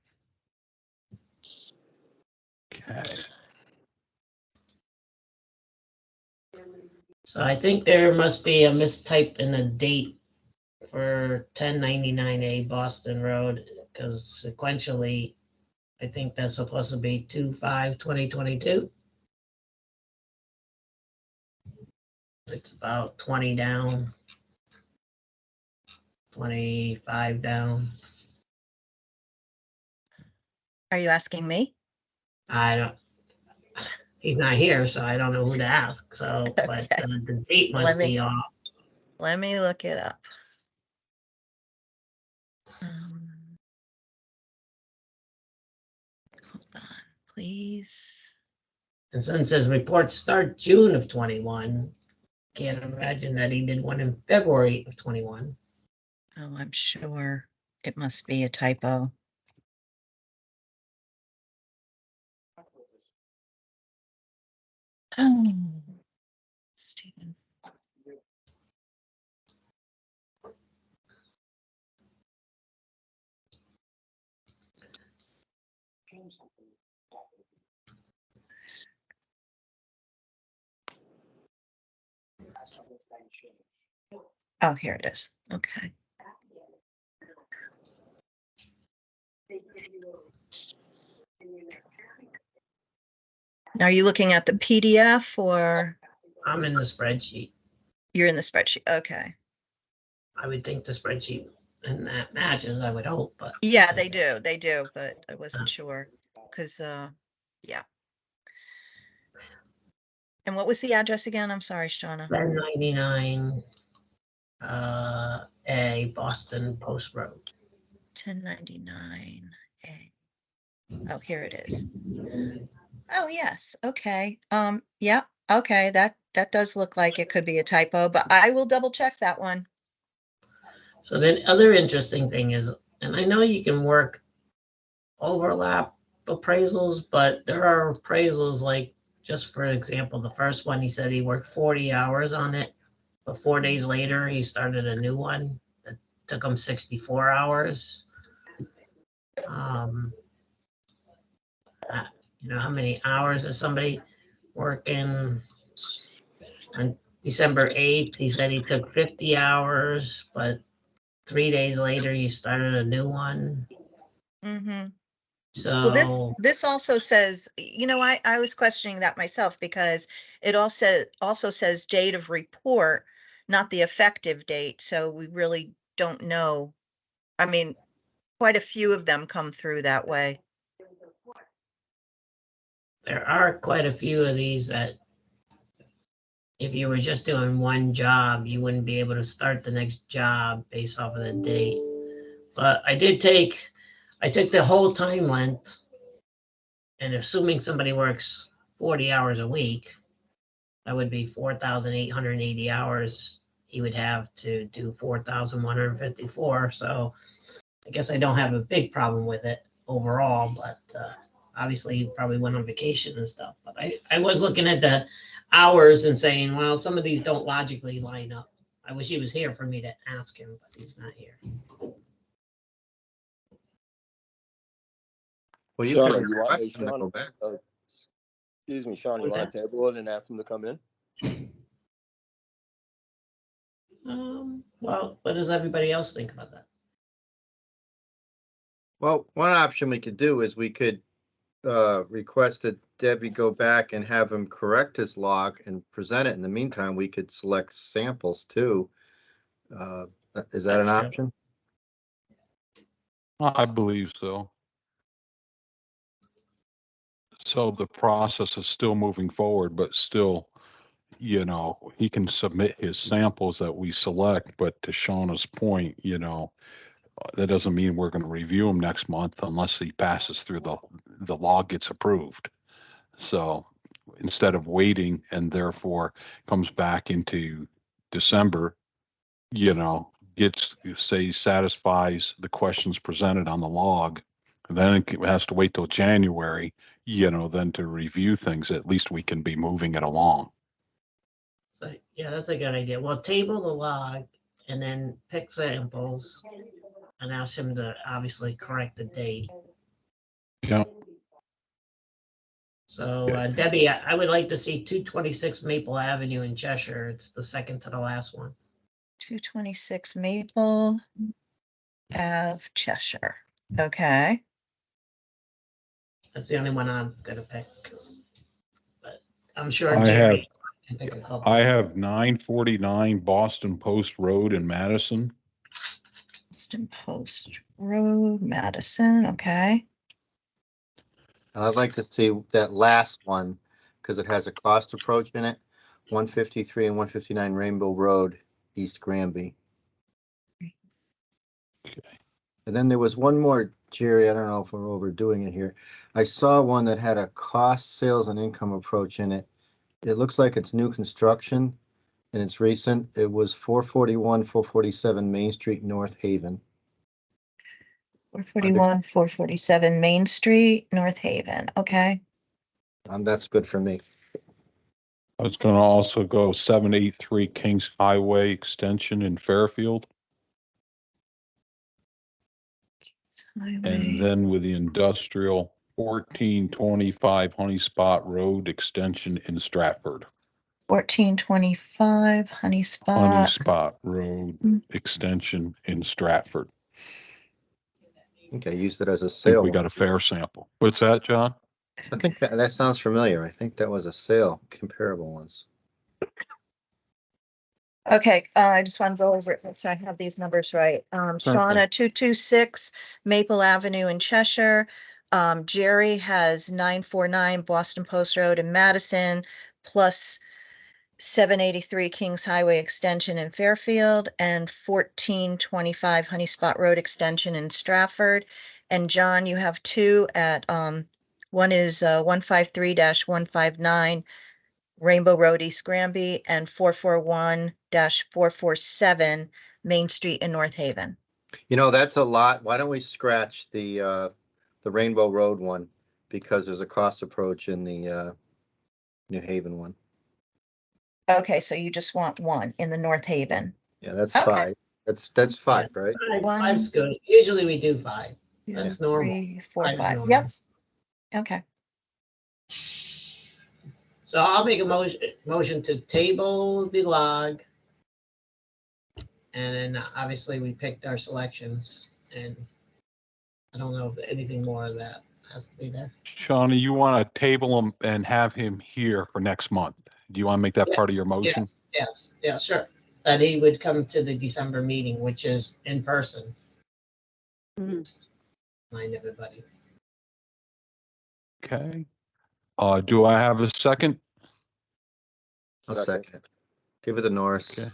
Okay. So I think there must be a mistype in the date for 1099A Boston Road, because sequentially, I think that's supposed to be 2/5/2022. It's about 20 down, 25 down. Are you asking me? I don't, he's not here, so I don't know who to ask. So, but Okay. the date Let must me- be off. Let me look it up. Hold on, please. And since his reports start June of 21, can't imagine that he did one in February of 21. Oh, I'm sure it must be a typo. Oh, Stephen. Oh, here it is. Okay. Now, are you looking at the PDF or I'm in the spreadsheet. you're in the spreadsheet? Okay. I would think the spreadsheet and that matches, I would hope, but Yeah, they do, but I wasn't sure because, yeah. And what was the address again? I'm sorry, Shauna. 1099 A Boston Post Road. 1099 A. Oh, here it is. Oh, yes. Okay. Yeah. Okay. That does look like it could be a typo, but I will double check that one. So then other interesting thing is, and I know you can work overlap appraisals, but there are appraisals like, just for example, the first one, he said he worked 40 hours on it, but 4 days later, he started a new one that took him 64 hours. How many hours is somebody working? On December 8th, he said he took 50 hours, but 3 days later, he started a new one. Mm-hmm. So. Well, this also says, I was questioning that myself because it also says date of report, not the effective date. So we really don't know. I mean, quite a few of them come through that way. There are quite a few of these that if you were just doing one job, you wouldn't be able to start the next job based off of the date. But I took the whole time length, and assuming somebody works 40 hours a week, that would be 4,880 hours he would have to do 4,154. So I guess I don't have a big problem with it overall, but obviously he probably went on vacation and stuff. But I was looking at the hours and saying, well, some of these don't logically line up. I wish he was here for me to ask him, but he's not here. Well, you Sean, could you want, hey, request them to Sean, go back. excuse me, Sean, you What's want to table it and ask them to come in? Well, what does everybody else think about that? Well, one option we could do is we could request that Debbie go back and have him correct his log and present it. In the meantime, we could select samples too. Is that an That's true. option? I believe so. So the process is still moving forward, but still, you know, he can submit his samples that we select, but to Shauna's point, you know, that doesn't mean we're going to review them next month unless he passes through the log gets approved. So instead of waiting and therefore comes back into December, you know, gets, say, satisfies the questions presented on the log, and then it has to wait till January, you know, then to review things, at least we can be moving it along. So, yeah, that's a good idea. Well, table the log and then pick samples and ask him to obviously correct the date. Yeah. So Debbie, I would like to see 226 Maple Avenue in Cheshire. It's the second to the last one. 226 Maple Ave, Cheshire. Okay. That's the only one I'm gonna pick. But I'm sure I Jerry can pick a couple. I have 949 Boston Post Road in Madison. Boston Post Road, Madison. Okay. I'd like to see that last one because it has a cost approach in it. 153 and 159 Rainbow Road, East Granby. Okay. And then there was one more, Jerry, I don't know if we're overdoing it here. I saw one that had a cost, sales, and income approach in it. It looks like it's new construction and it's recent. It was 441, 447 Main Street, North Haven. 441, 447 Main Street, North Haven. Okay. That's good for me. I was going to also go 783 Kings Highway Extension in Fairfield. And Highway. then with the industrial 1425 Honey Spot Road Extension in Stratford. 1425 Honey Honey Spot. Spot Road Extension in Stratford. Okay, used it as a I think sale. we got a fair sample. What's that, John? I think that sounds familiar. I think that was a sale, comparable ones. Okay, I just want to go over it, make sure I have these numbers right. Shauna, 226 Maple Avenue in Cheshire. Jerry has 949 Boston Post Road in Madison, plus 783 Kings Highway Extension in Fairfield, and 1425 Honey Spot Road Extension in Stratford. And John, you have two at, one is 153-159 Rainbow Road, East Granby, and 441-447 Main Street in North Haven. You know, that's a lot. Why don't we scratch the Rainbow Road one? Because there's a cost approach in the New Haven one. Okay, so you just want one in the North Haven. Yeah, that's Okay. 5. That's 5, right? Five's good. Usually we do 5. That's normal. 3, 4, Five is 5. normal. Yep. Okay. So I'll make a motion to table the log. And then obviously we picked our selections, and I don't know if anything more of that has to be there. Shauna, you want to table him and have him here for next month? Do you want to make that Yeah. part of your motion? Yeah, sure. That he would come to the December meeting, which is in person. Mhm. Mind everybody. Okay. Do I have a second? I'll second it. Give it to Norris. Okay.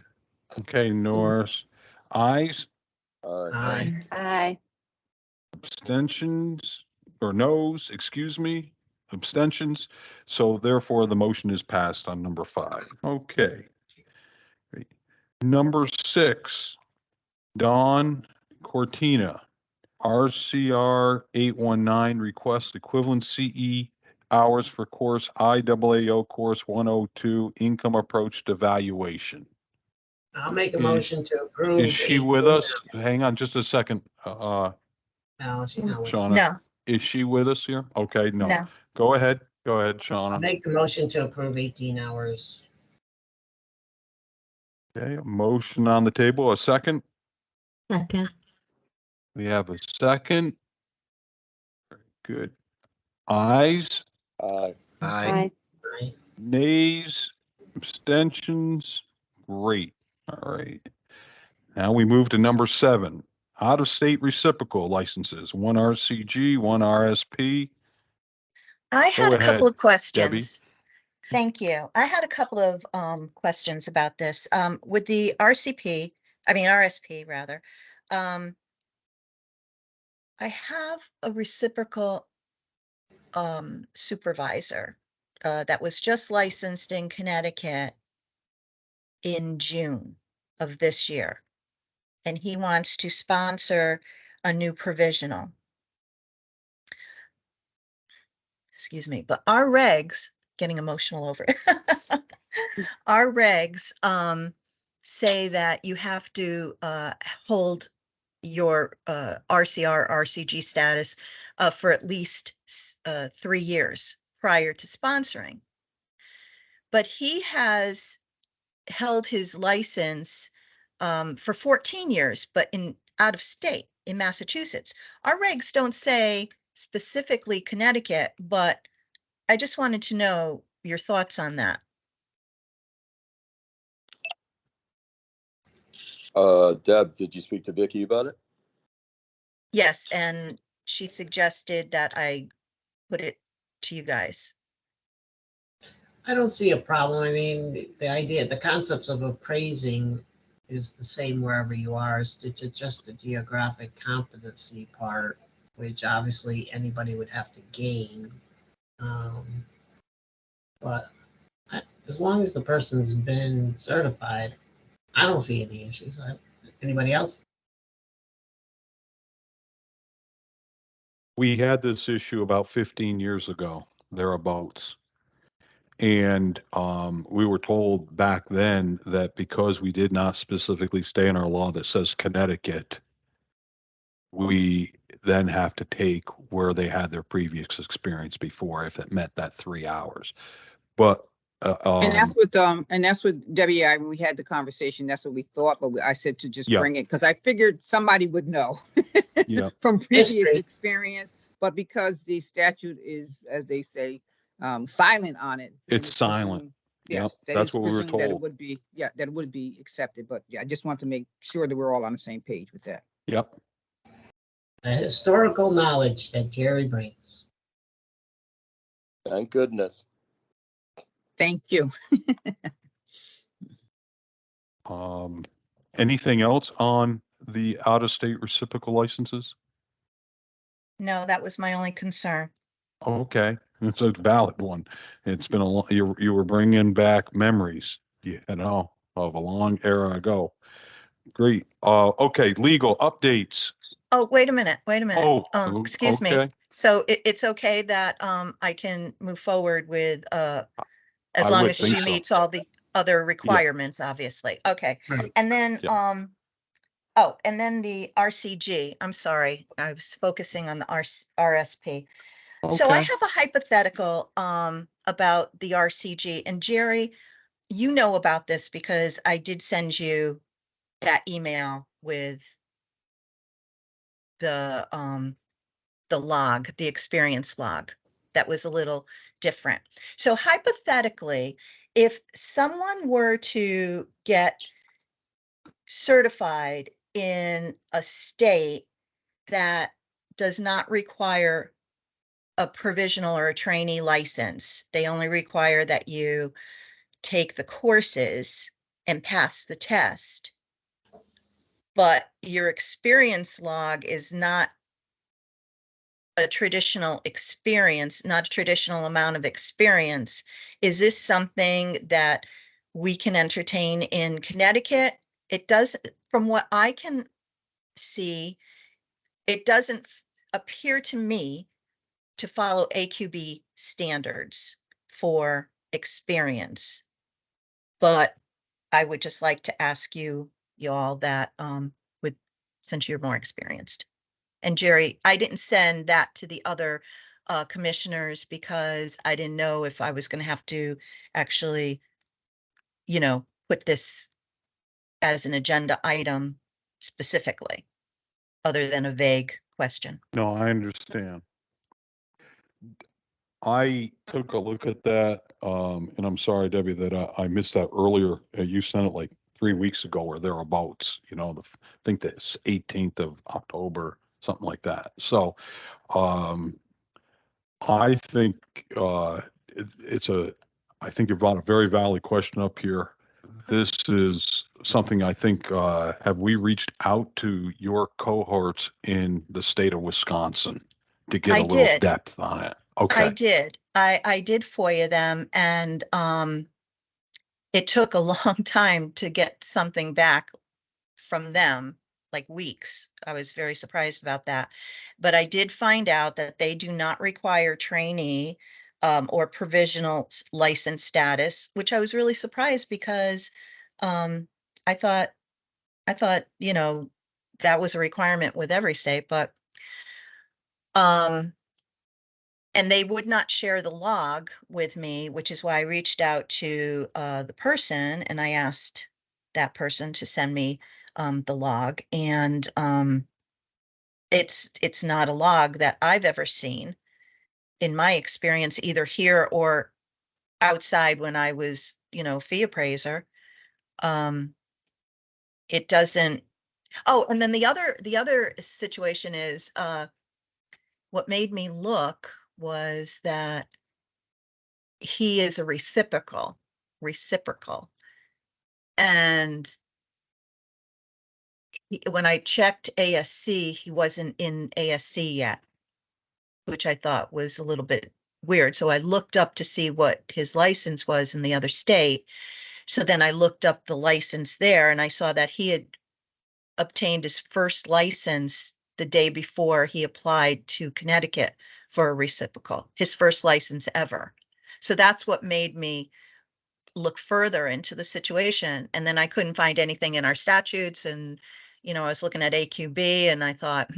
Okay, Norris. Ayes, Aye. Aye. abstentions, or noes, excuse me, abstentions. So therefore, the motion is passed on number 5. Okay. Great. Number 6, Dawn Cortina, RCR 819 request equivalent CE hours for course IAAO course 102 income approach to valuation. I'll make a Is- motion to approve. Is she with us? Hang on just a second. No, she's not with us. Shauna, No, is she with us here? Okay, no. no. Go ahead, I'll Shauna. make the motion to approve 18 hours. Okay, a motion on the table, a second. Second. We have a second. Very good. Ayes, Aye. Aye. Right? nays, abstentions. Great. All right. Now we move to number 7. Out-of-state reciprocal licenses, one RCG, one RSP. I had Go a couple ahead, of questions. Thank you. I had a couple of questions about this. With the RSP rather. I have a reciprocal supervisor that was just licensed in Connecticut in June of this year. And he wants to sponsor a new provisional. Excuse me, but our regs, getting emotional over it. Our regs say that you have to hold your RCR, RCG status for at least 3 years prior to sponsoring. But he has held his license for 14 years, but out of state in Massachusetts. Our regs don't say specifically Connecticut, but I just wanted to know your thoughts on that. Deb, did you speak to Vicky about it? Yes, and she suggested that I put it to you guys. I don't see a problem. I mean, the concepts of appraising is the same wherever you are. It's just the geographic competency part, which obviously anybody would have to gain. But as long as the person's been certified, I don't see any issues. Anybody else? We had this issue about 15 years ago, thereabouts. And we were told back then that because we did not specifically stay in our law that says Connecticut, we then have to take where they had their previous experience before if it met that 3 hours. But And that's what Debbie, we had the conversation, that's what we thought, but I said to just Yeah. bring it, because I figured somebody would know Yeah. from previous History. experience, but because the statute is, as they say, silent on it. then It's silent. presumed- Yep, Yes, that that's is what we were presumed that it told. would be, that it would be accepted, but yeah, I just want to make sure that we're all on the same page with that. Yep. The historical knowledge that Jerry brings. Thank goodness. Thank you. Anything else on the out-of-state reciprocal licenses? No, that was my only concern. Okay, it's a valid one. It's been a long, you were bringing back memories, of a long era ago. Great. Okay, legal updates. Oh, wait a minute. Oh, Excuse me. okay. So it's okay that I can move forward with as I long would as think she so. meets all the other requirements, obviously. Okay. Right. And then Yeah. and then the RCG. I'm sorry. I was focusing on the RSP. So I Okay. have a hypothetical about the RCG, and Jerry, you know about this because I did send you that email with the log, the experience log. That was a little different. So hypothetically, if someone were to get certified in a state that does not require a provisional or a trainee license, they only require that you take the courses and pass the test, but your experience log is not a traditional experience, not a traditional amount of experience. Is this something that we can entertain in Connecticut? It does, from what I can see, it doesn't appear to me to follow AQB standards for experience. But I would just like to ask you all that, with, since you're more experienced. And Jerry, I didn't send that to the other commissioners because I didn't know if I was going to have to actually, put this as an agenda item specifically, other than a vague question. No, I understand. I took a look at that, and I'm sorry, Debbie, that I missed that earlier. You sent it like 3 weeks ago or thereabouts, I think that's 18th of October, something like that. So, I think, I think you brought a very valid question up here. This is something I think, have we reached out to your cohorts in the state of Wisconsin to get I a little did. depth on it? I Okay. did. I did FOIA them, and it took a long time to get something back from them, like weeks. I was very surprised about that. But I did find out that they do not require trainee or provisional license status, which I was really surprised because um, I thought, that was a requirement with every state, but and they would not share the log with me, which is why I reached out to the person and I asked that person to send me the log. And it's not a log that I've ever seen in my experience, either here or outside when I was, fee appraiser. It doesn't. Oh, and then the other situation is what made me look was that he is a reciprocal. And when I checked ASC, he wasn't in ASC yet, which I thought was a little bit weird. So I looked up to see what his license was in the other state. So then I looked up the license there and I saw that he had obtained his first license the day before he applied to Connecticut for a reciprocal, his first license ever. So that's what made me look further into the situation. And then I couldn't find anything in our statutes. And, I was looking at AQB and I thought,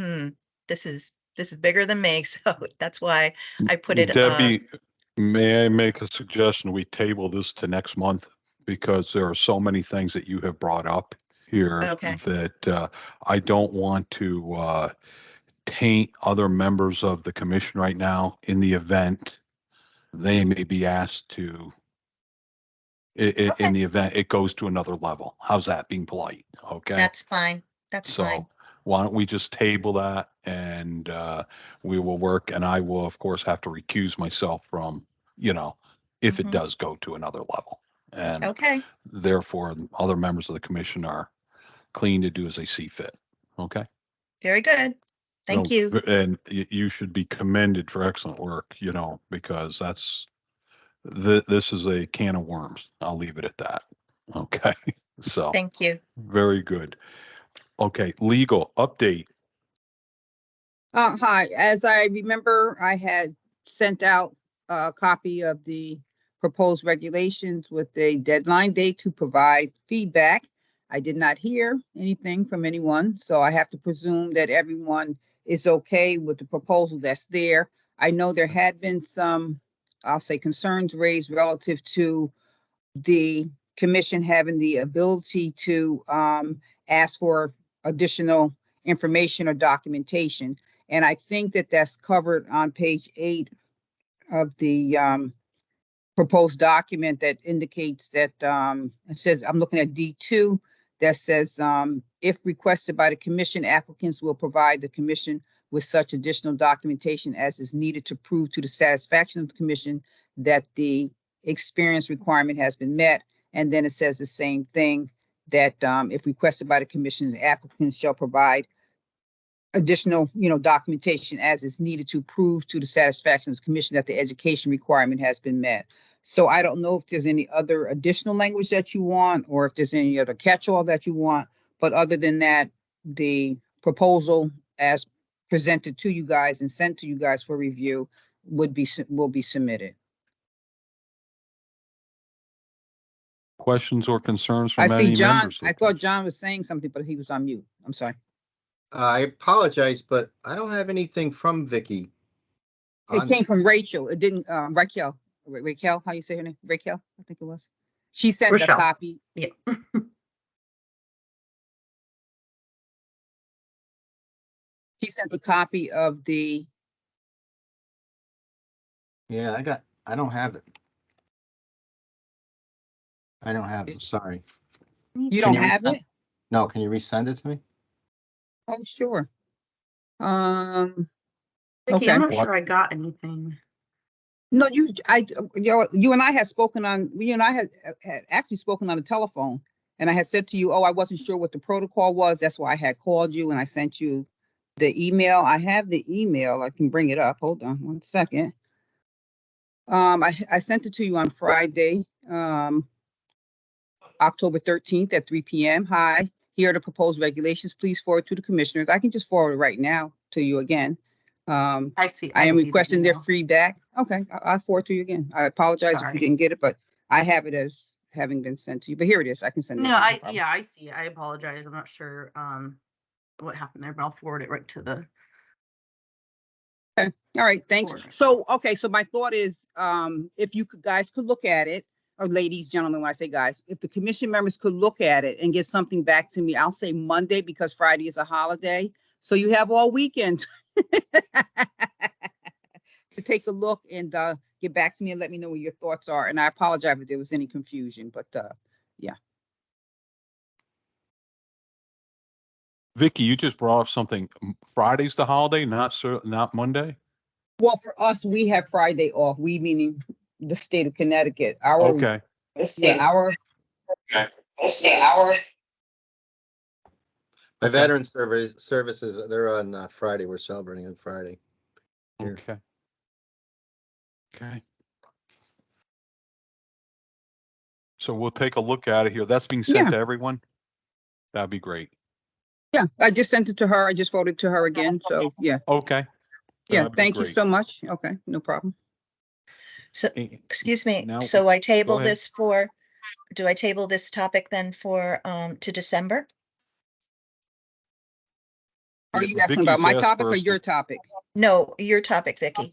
this is bigger than me. So that's why I put it. Debbie, may I make a suggestion? We table this to next month because there are so many things that you have brought up here Okay. that I don't want to taint other members of the commission right now in the event they may be asked to, in the event it goes to another level. How's that, being polite? Okay. That's fine. That's fine. So why don't we just table that and we will work, and I will of course have to recuse myself from, if it Mhm. does go to another level. And Okay, therefore other members of the commission are clean to do as they see fit. Okay. very good. Thank So, you. And you should be commended for excellent work, because this is a can of worms. I'll leave it at that. Okay. So Thank you. very good. Okay. Legal update. Hi, as I remember, I had sent out a copy of the proposed regulations with a deadline date to provide feedback. I did not hear anything from anyone, so I have to presume that everyone is okay with the proposal that's there. I know there had been some, I'll say, concerns raised relative to the commission having the ability to ask for additional information or documentation. And I think that that's covered on page 8 of the proposed document that indicates that it says, I'm looking at D2, that says, if requested by the commission, applicants will provide the commission with such additional documentation as is needed to prove to the satisfaction of the commission that the experience requirement has been met. And then it says the same thing, that if requested by the commission, the applicants shall provide additional, documentation as is needed to prove to the satisfaction of the commission that the education requirement has been met. So I don't know if there's any other additional language that you want, or if there's any other catch-all that you want. But other than that, the proposal as presented to you guys and sent to you guys for review will be submitted. Questions or concerns I from see any John, members? of I the thought council? John was saying something, but he was on mute. I'm sorry. I apologize, but I don't have anything from Vicky. It came from Rachel. It didn't, Raquel, Raquel, how you say her name? Raquel, I think it was. She sent a Rochelle. copy. Yeah. She sent a copy of the, Yeah, I don't have it. I don't have it, sorry. you Can don't have resend- it? No, can you resend it to me? Oh, sure. Vicky, Okay. I'm not What? sure I got anything. No, you and I had spoken on, you and I had actually spoken on the telephone, and I had said to you, oh, I wasn't sure what the protocol was. That's why I had called you and I sent you the email. I have the email. I can bring it up. Hold on one second. I sent it to you on Friday, October 13th at 3 p.m. Hi, here are the proposed regulations. Please forward to the commissioners. I can just forward it right now to you again. I see. I am see the requesting their email. feedback. Okay, I'll forward to you again. I apologize if Sorry. you didn't get it, but I have it as having been sent to you. But here it is. I can send it. No, again, problem. I see it. I apologize. I'm not sure what happened there, but I'll forward it right to the. Okay. All right. Thanks. Forward. So, okay. So my thought is, if you guys could look at it, or ladies, gentlemen, when I say guys, if the commission members could look at it and get something back to me, I'll say Monday because Friday is a holiday. So you have all weekend to take a look and get back to me and let me know what your thoughts are. And I apologize if there was any confusion, but yeah. Vicky, you just brought up something. Friday's the holiday, not Monday? Well, for us, we have Friday off. We meaning the state of Connecticut. Our Okay. our My Okay. veteran services, they're on Friday. We're celebrating on Friday. Here. Okay. Okay. So we'll take a look at it here. That's being sent Yeah. to everyone? That'd be great. Yeah, I just sent it to her. I just forwarded to her again. So yeah. Okay. Yeah, That'd be thank you great. so much. Okay, no problem. So, excuse me, Now- so I table ahead. this do I table this topic then to December? Are Yeah, you asking about Vicky's my asked topic for or us your to- topic? No, your topic, Vicky.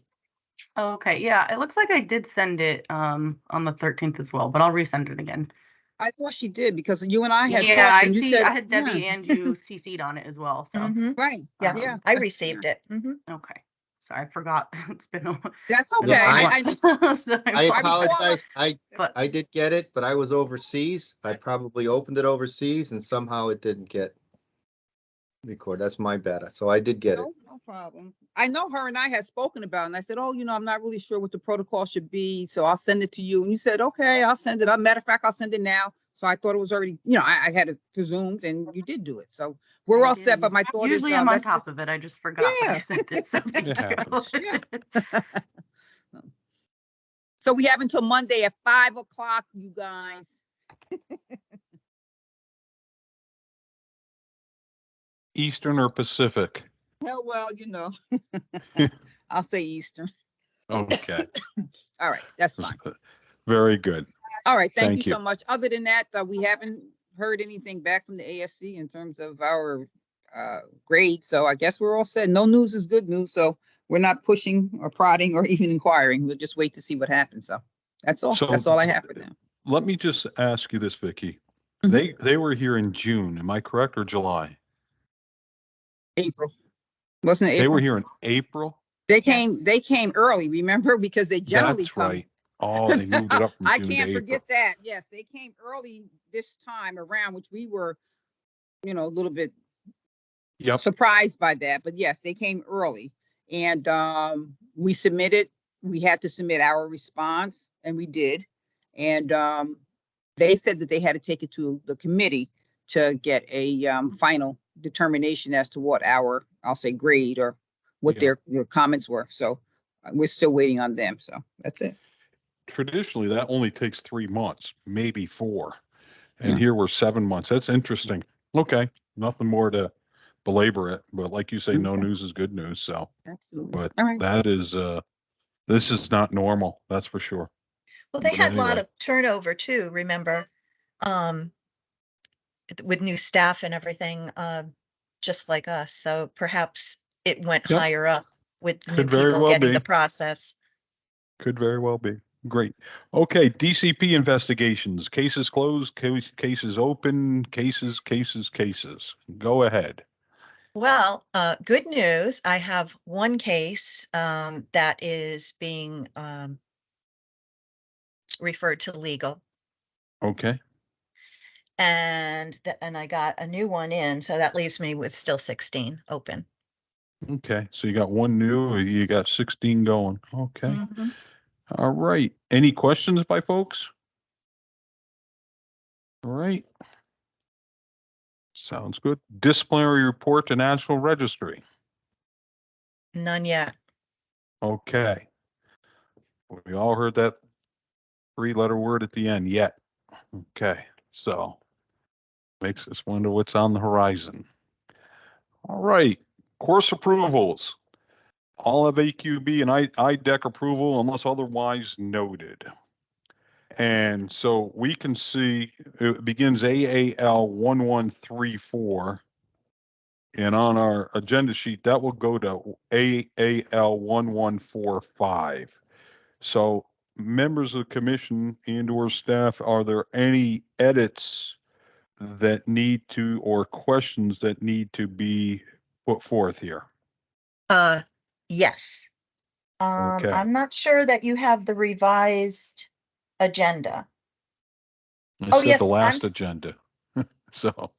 Oh, okay. Yeah, it looks like I did send it on the 13th as well, but I'll resend it again. I thought she did because you and I had Yeah, talked I and you see. said, I had Debbie yeah. and you CC'd on it as well. So Mhm. Right. Yeah, Yeah. I received it. Mhm. okay. So I forgot. It's been a. That's been okay. a while. So I apologize. But I did get it, but I was overseas. I probably opened it overseas and somehow it didn't get recorded. That's my bad. So I did get it. no problem. I know her and I had spoken about it, and I said, oh, I'm not really sure what the protocol should be, so I'll send it to you. And you said, okay, I'll send it. Matter of fact, I'll send it now. So I thought it was already, I had it presumed, and you did do it. So we're all set. But my thought usually is, I'm on let's top just, of it. I just forgot that I Yeah. sent it. So thank It you. happens. Yeah. So we have until Monday at 5:00, you guys. Eastern or Pacific? Hell, well, I'll say Eastern. Okay. All right, that's fine. Very good. All right, thank Thank you you. so much. Other than that, we haven't heard anything back from the ASC in terms of our grade. So I guess we're all set. No news is good news. So we're not pushing or prodding or even inquiring. We'll just wait to see what happens. So that's all. So- That's all I have for now. Let me just ask you this, Vicky. Mhm. They were here in June, am I correct, or July? April. Wasn't it April? They were here in April? They Yes. came early, remember, because they generally That's come. right. Oh, they moved it up from I June to can't April. forget that. Yes, they came early this time around, which we were, a little bit Yep. surprised by that. But yes, they came early, and we had to submit our response, and we did. And they said that they had to take it to the committee to get a final determination as to what I'll say grade or what Yeah. their comments were. So we're still waiting on them. So that's it. Traditionally, that only takes 3 months, maybe 4. And Yeah. here we're 7 months. That's interesting. Okay. Nothing more to belabor it, but like you say, no Okay. news is good news. So, Absolutely. but All right. that is, this is not normal. That's for sure. Well, they But had a lot anyway. of turnover too, remember? Um, with new staff and everything, just like us. So perhaps it went Yep. higher up with the new Could very people well getting be. the process. Could very well be. Great. Okay, DCP investigations, cases closed, cases open, cases. Go ahead. Well, good news. I have one case that is being referred to legal, Okay, and I got a new one in, so that leaves me with still 16 open. okay. So you got one new, you got 16 going. Okay. Mhm. All right. Any questions by folks? All right. Sounds good. Disciplinary report to National Registry. None yet. Okay. We all heard that 3-letter word at the end, yet. Okay, so makes us wonder what's on the horizon. All right, course approvals. All have AQB and IDEC approval unless otherwise noted. And so we can see it begins AAL 1134. And on our agenda sheet, that will go to AAL 1145. So members of the commission and or staff, are there any edits that need to, or questions that need to be put forth here? Yes. Okay. I'm not sure that you have the revised agenda. I Oh, said yes, the last agenda. So,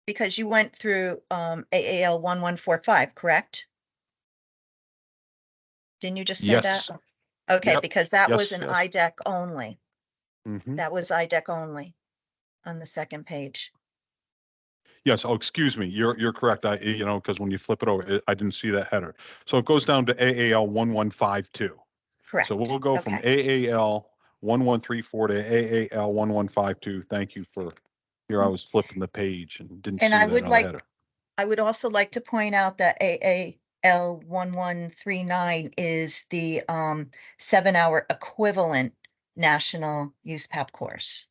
because you went through AAL 1145, correct? Didn't you just say that? yes. Okay, Yep. because that was Yes, an yes. IDEC only. Mhm. That was IDEC only on the second page. Yes. Oh, excuse me. You're correct. Because when you flip it over, I didn't see that header. So it goes down to AAL 1152. Correct. So we'll go from Okay. AAL 1134 to AAL 1152. Thank you for, here I was flipping the page and didn't And see I that would other like, header. I would also like to point out that AAL 1139 is the 7-hour equivalent national use PAP course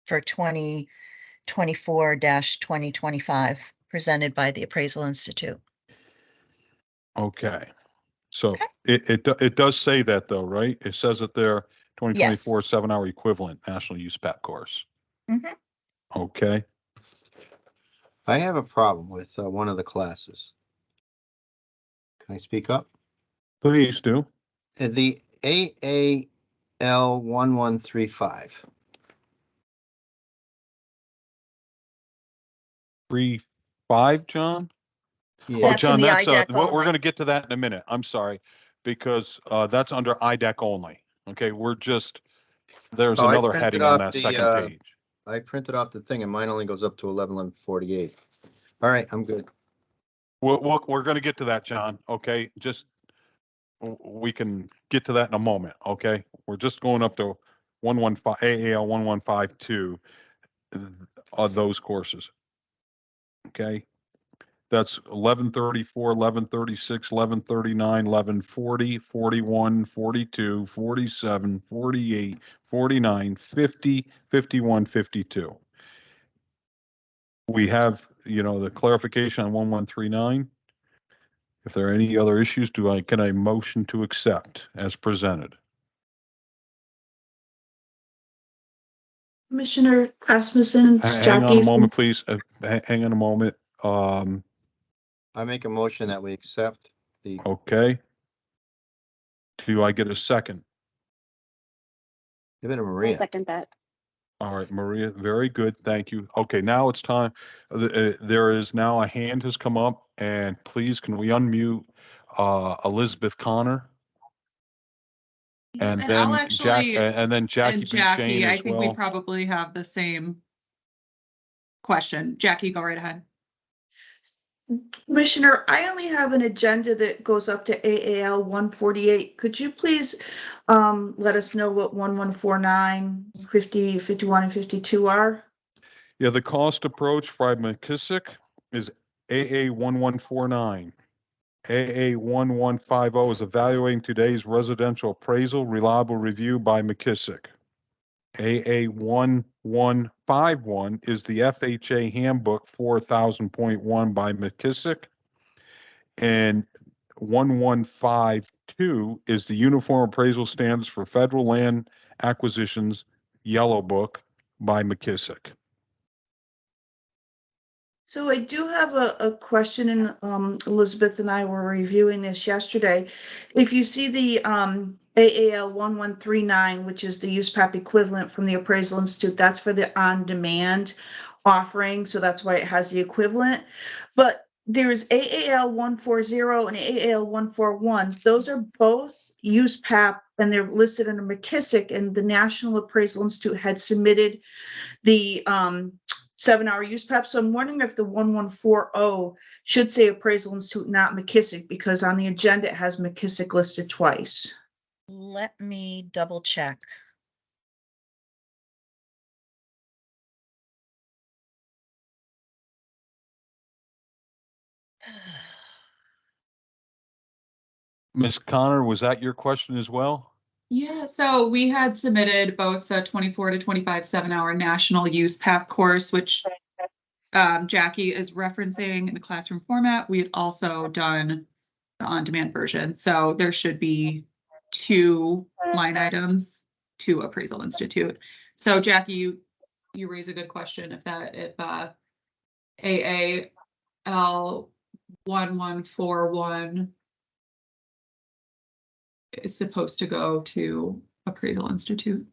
for 2024-2025, presented by the Appraisal Institute. Okay. So Okay. it does say that though, right? It says it there, Yes. 2024 7-hour equivalent national use PAP course. Mhm. Okay. I have a problem with one of the classes. Can I speak up? Please do. The AAL 1135. 3-5, John? Oh, Yeah, That's in John, the that's, IDEC we're only. going to get to that in a minute. I'm sorry, because that's under IDEC only. Okay, there's Oh, I another printed heading on off that the, second page. I printed off the thing and mine only goes up to 1148. All right, I'm good. We're going to get to that, John. Okay, just we can get to that in a moment. Okay, we're just going up to 115 AAL 1152 on those courses. Okay, that's 1134, 1136, 1139, 1140, 41, 42, 47, 48, 49, 50, 51, 52. We have, the clarification on 1139. If there are any other issues, can I motion to accept as presented? Commissioner Rasmussen, it's Hang on a Jackie. moment, please. Hang on a moment. I make a motion that we accept the, Okay. Do I get a second? give it to I'll Maria. second that. All right, Maria, very good. Thank you. Okay, now it's time. There is now a hand has come up, and please, can we unmute Elizabeth Connor? And And I'll then actually, and then Jackie and B. Shane Jackie, I as think we well. probably have the same question. Jackie, go right ahead. Commissioner, I only have an agenda that goes up to AAL 148. Could you please let us know what 1149, 50, 51, and 52 are? Yeah, the cost approach by McKissick is AA 1149. AA 1150 is evaluating today's residential appraisal reliable review by McKissick. AA 1151 is the FHA handbook 4000.1 by McKissick. And 1152 is the Uniform Appraisal Standards for Federal Land Acquisitions Yellow Book by McKissick. So I do have a question, and Elizabeth and I were reviewing this yesterday. If you see the AAL 1139, which is the USPAP equivalent from the Appraisal Institute, that's for the on-demand offering, so that's why it has the equivalent. But there's AAL 140 and AAL 141. Those are both USPAP, and they're listed under McKissick, and the National Appraisal Institute had submitted the 7-hour USPAP. So I'm wondering if the 1140 should say Appraisal Institute, not McKissick, because on the agenda it has McKissick listed twice. Let me double check. Ms. Connor, was that your question as well? Yeah, so we had submitted both the 24 to 25 7-hour national use PAP course, which Jackie is referencing in the classroom format. We had also done the on-demand version. So there should be 2 line items to Appraisal Institute. So Jackie, you raise a good question if AAL 1141 is supposed to go to Appraisal Institute.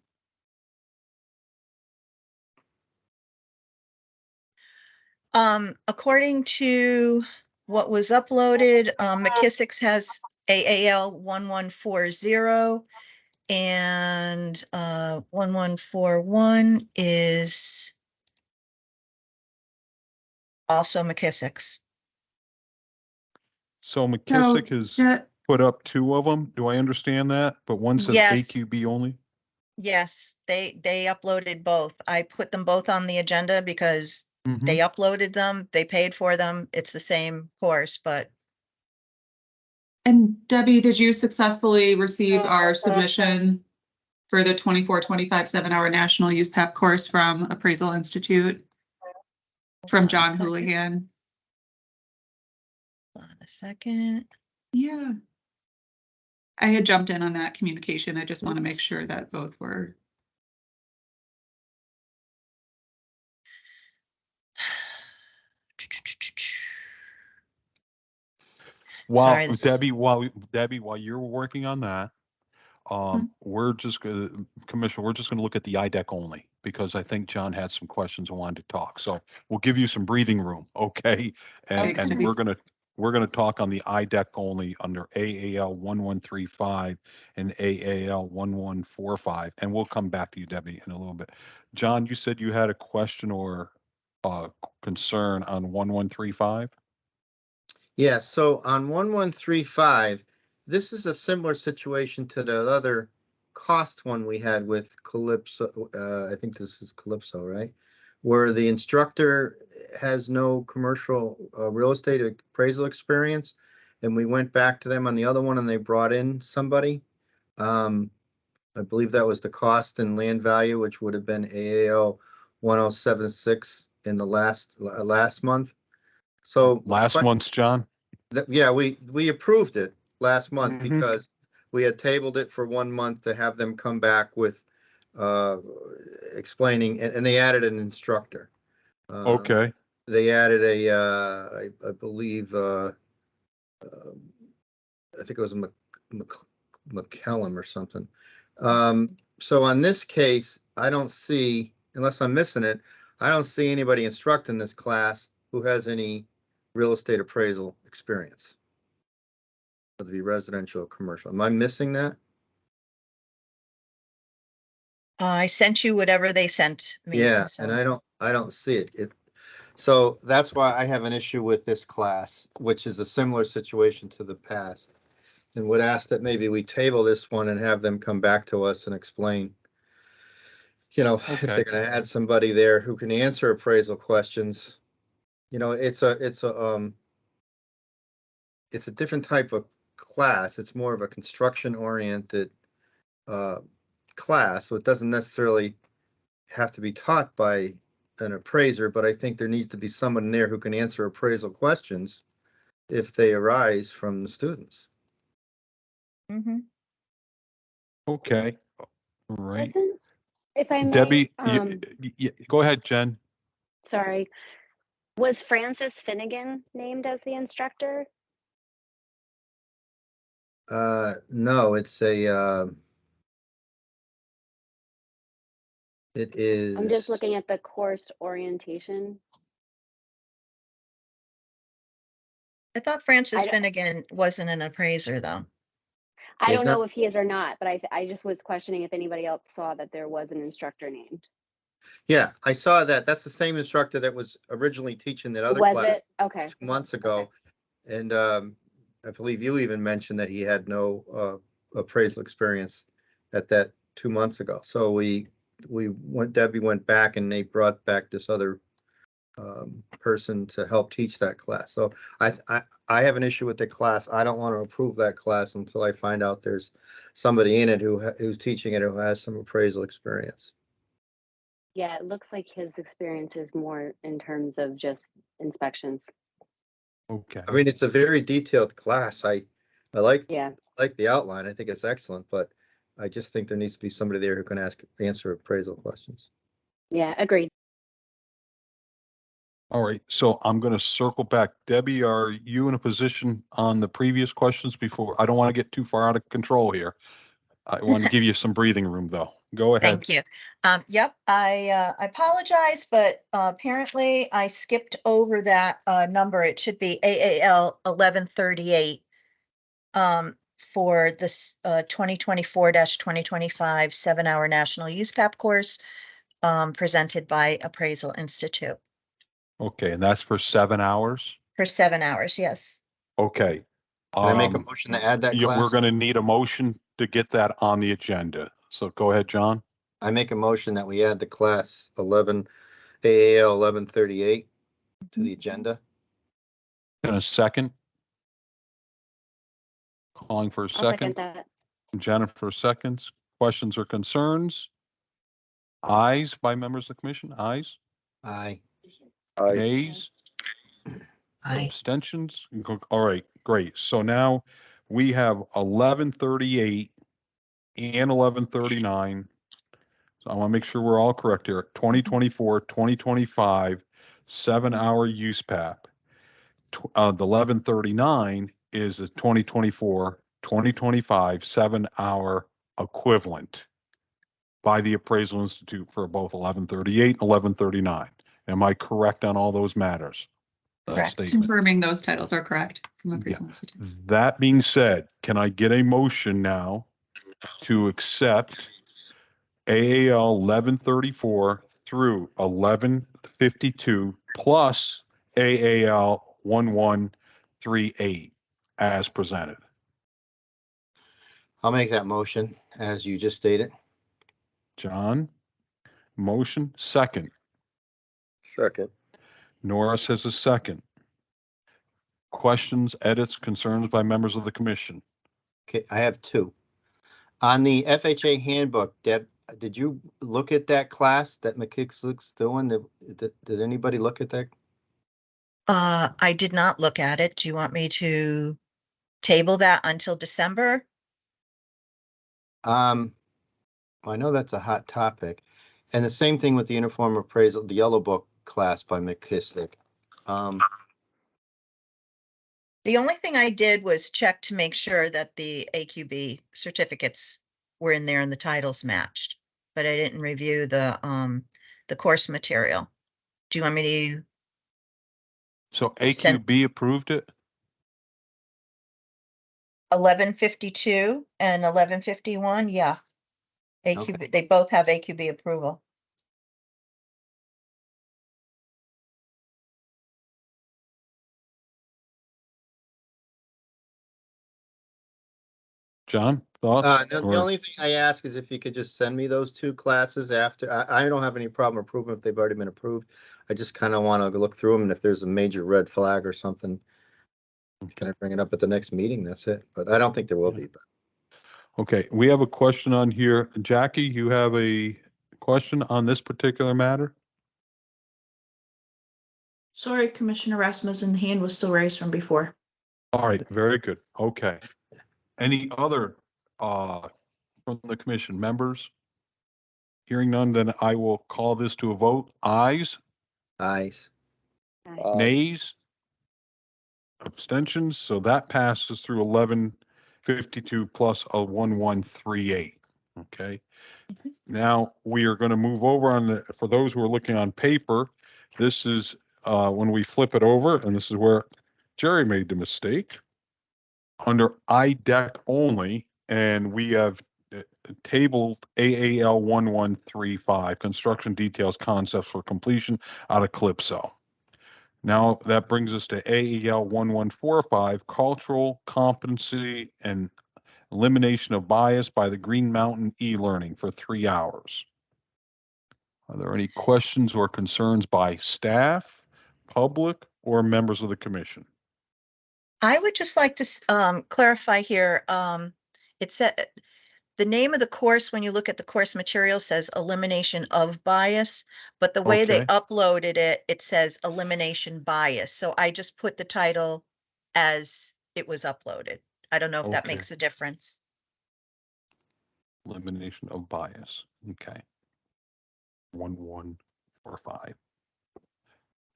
According to what was uploaded, McKissick's has AAL 1140 and 1141 is also McKissick's. So McKissick has So put up 2 of them. Do I understand that? But one says Yes. AQB only? Yes, they uploaded both. I put them both on the agenda because Mhm. they uploaded them, they paid for them. It's the same course, but And Debbie, did you successfully receive our submission for the 24-25 7-hour national use PAP course from Appraisal Institute from hold on a John second. Houlihan? Hold on a second. Yeah. I had jumped in on that communication. I just want to make Oops. sure that both were. Sorry, this- Debbie, while you're working on that, we're just gonna, Commissioner, we're just gonna look at the IDEC only, because I think John had some questions and wanted to talk. So we'll give you some breathing room, okay? And Thanks, Debbie. we're gonna talk on the IDEC only under AAL 1135 and AAL 1145, and we'll come back to you, Debbie, in a little bit. John, you said you had a question or concern on 1135? Yeah, so on 1135, this is a similar situation to the other cost one we had with Calypso. I think this is Calypso, right? Where the instructor has no commercial real estate appraisal experience. And we went back to them on the other one and they brought in somebody. I believe that was the cost and land value, which would have been AAL 1076 in the last month. So Last month's, John? Yeah, we approved it last month Mhm. because we had tabled it for 1 month to have them come back with explaining, and they added an instructor. Okay. They added I believe, I think it was McCallum or something. So on this case, I don't see, unless I'm missing it, I don't see anybody instructing this class who has any real estate appraisal experience. Whether it be residential or commercial. Am I missing that? I sent you whatever they sent me. Yeah, so. and I don't see it. So that's why I have an issue with this class, which is a similar situation to the past. And would ask that maybe we table this one and have them come back to us and explain. you know, if Okay. they're gonna add somebody there who can answer appraisal questions, you know, it's a different type of class. It's more of a construction oriented class, so it doesn't necessarily have to be taught by an appraiser, but I think there needs to be someone there who can answer appraisal questions if they arise from the students. Mhm. Okay. All right. Wasn't, if I may, Debbie, go ahead, Jen. sorry, was Francis Finnegan named as the instructor? No, it's it is. I'm just looking at the course orientation. I thought Francis I don't, Finnegan wasn't an appraiser, though. I He's don't know not- if he is or not, but I just was questioning if anybody else saw that there was an instructor named. Yeah, I saw that. That's the same instructor that was originally teaching that other Was it? class Okay. 2 months ago. And I believe you even mentioned that he had no appraisal experience at that 2 months ago. So Debbie went back and they brought back this other person to help teach that class. So I have an issue with the class. I don't want to approve that class until I find out there's somebody in it who's teaching it who has some appraisal experience. Yeah, it looks like his experience is more in terms of just inspections. Okay. I mean, it's a very detailed class. I like Yeah. the outline. I think it's excellent, but I just think there needs to be somebody there who can answer appraisal questions. Yeah, agreed. All right. So I'm going to circle back. Debbie, are you in a position on the previous questions before? I don't want to get too far out of control here. I want to give you some breathing room, though. Go ahead. Thank you. Yep, I apologize, but apparently I skipped over that number. It should be AAL 1138 for this 2024-2025 7-hour National Use PAP course presented by Appraisal Institute Okay, and that's for 7 hours? for 7 hours, yes. Okay. Can I make a motion to add that Yeah, we're class? going to need a motion to get that on the agenda. So go ahead, John. I make a motion that we add the class AAL 1138 to the agenda. In a second. Calling for a I'll second second. that. Jennifer seconds. Questions or concerns? Ayes by members of the commission? Ayes? Aye. Aye. Nays? I, Abstentions? All right, great. So now we have 1138 and 1139. So I want to make sure we're all correct here. 2024, 2025, 7-hour use PAP. The 1139 is the 2024, 2025, 7-hour equivalent by the Appraisal Institute for both 1138 and 1139. Am I correct on all those matters? Correct. Statement. Confirming those titles are correct from Appraisal Institute. That being said, can I get a motion now to accept AAL 1134 through 1152 plus AAL 1138 as presented? I'll make that motion as you just stated. John, motion, second. Second. Norris has a second. Questions, edits, concerns by members of the commission? Okay, I have two. On the FHA handbook, Deb, did you look at that class that McKissick's doing? Did anybody look at that? I did not look at it. Do you want me to table that until December? Well, I know that's a hot topic. And the same thing with the uniform appraisal, the yellow book class by McKissick. The only thing I did was check to make sure that the AQB certificates were in there and the titles matched, but I didn't review the course material. Do you want me to? So Send- AQB approved it? 1152 and 1151, yeah. AQB, Okay. they both have AQB approval. John? thoughts? The or- only thing I ask is if you could just send me those two classes after. I don't have any problem approving if they've already been approved. I just kind of want to look through them, and if there's a major red flag or something, can I bring it up at the next meeting? That's it. But I don't think there will be. But Okay, we have a question on here. Jackie, you have a question on this particular matter? Sorry, Commissioner Rasmussen, hand was still raised from before. All right, very good. Okay. Any other from the commission members? Hearing none, then I will call this to a vote. Ayes, eyes. Aye. nays, abstentions. So that passes through 1152 plus a 1138. Okay. Now we are going to move over on the, for those who are looking on paper, this is when we flip it over, and this is where Jerry made the mistake. Under IDEC only, and we have tabled AAL 1135, construction details concepts for completion out of Calypso. Now that brings us to AAL 1145, cultural competency and elimination of bias by the Green Mountain e-learning for 3 hours. Are there any questions or concerns by staff, public, or members of the commission? I would just like to clarify here, it said, the name of the course, when you look at the course material, says elimination of bias, but the way they Okay. uploaded it, it says elimination bias. So I just put the title as it was uploaded. I don't know if that Okay. makes a difference. Elimination of bias. Okay. 1145.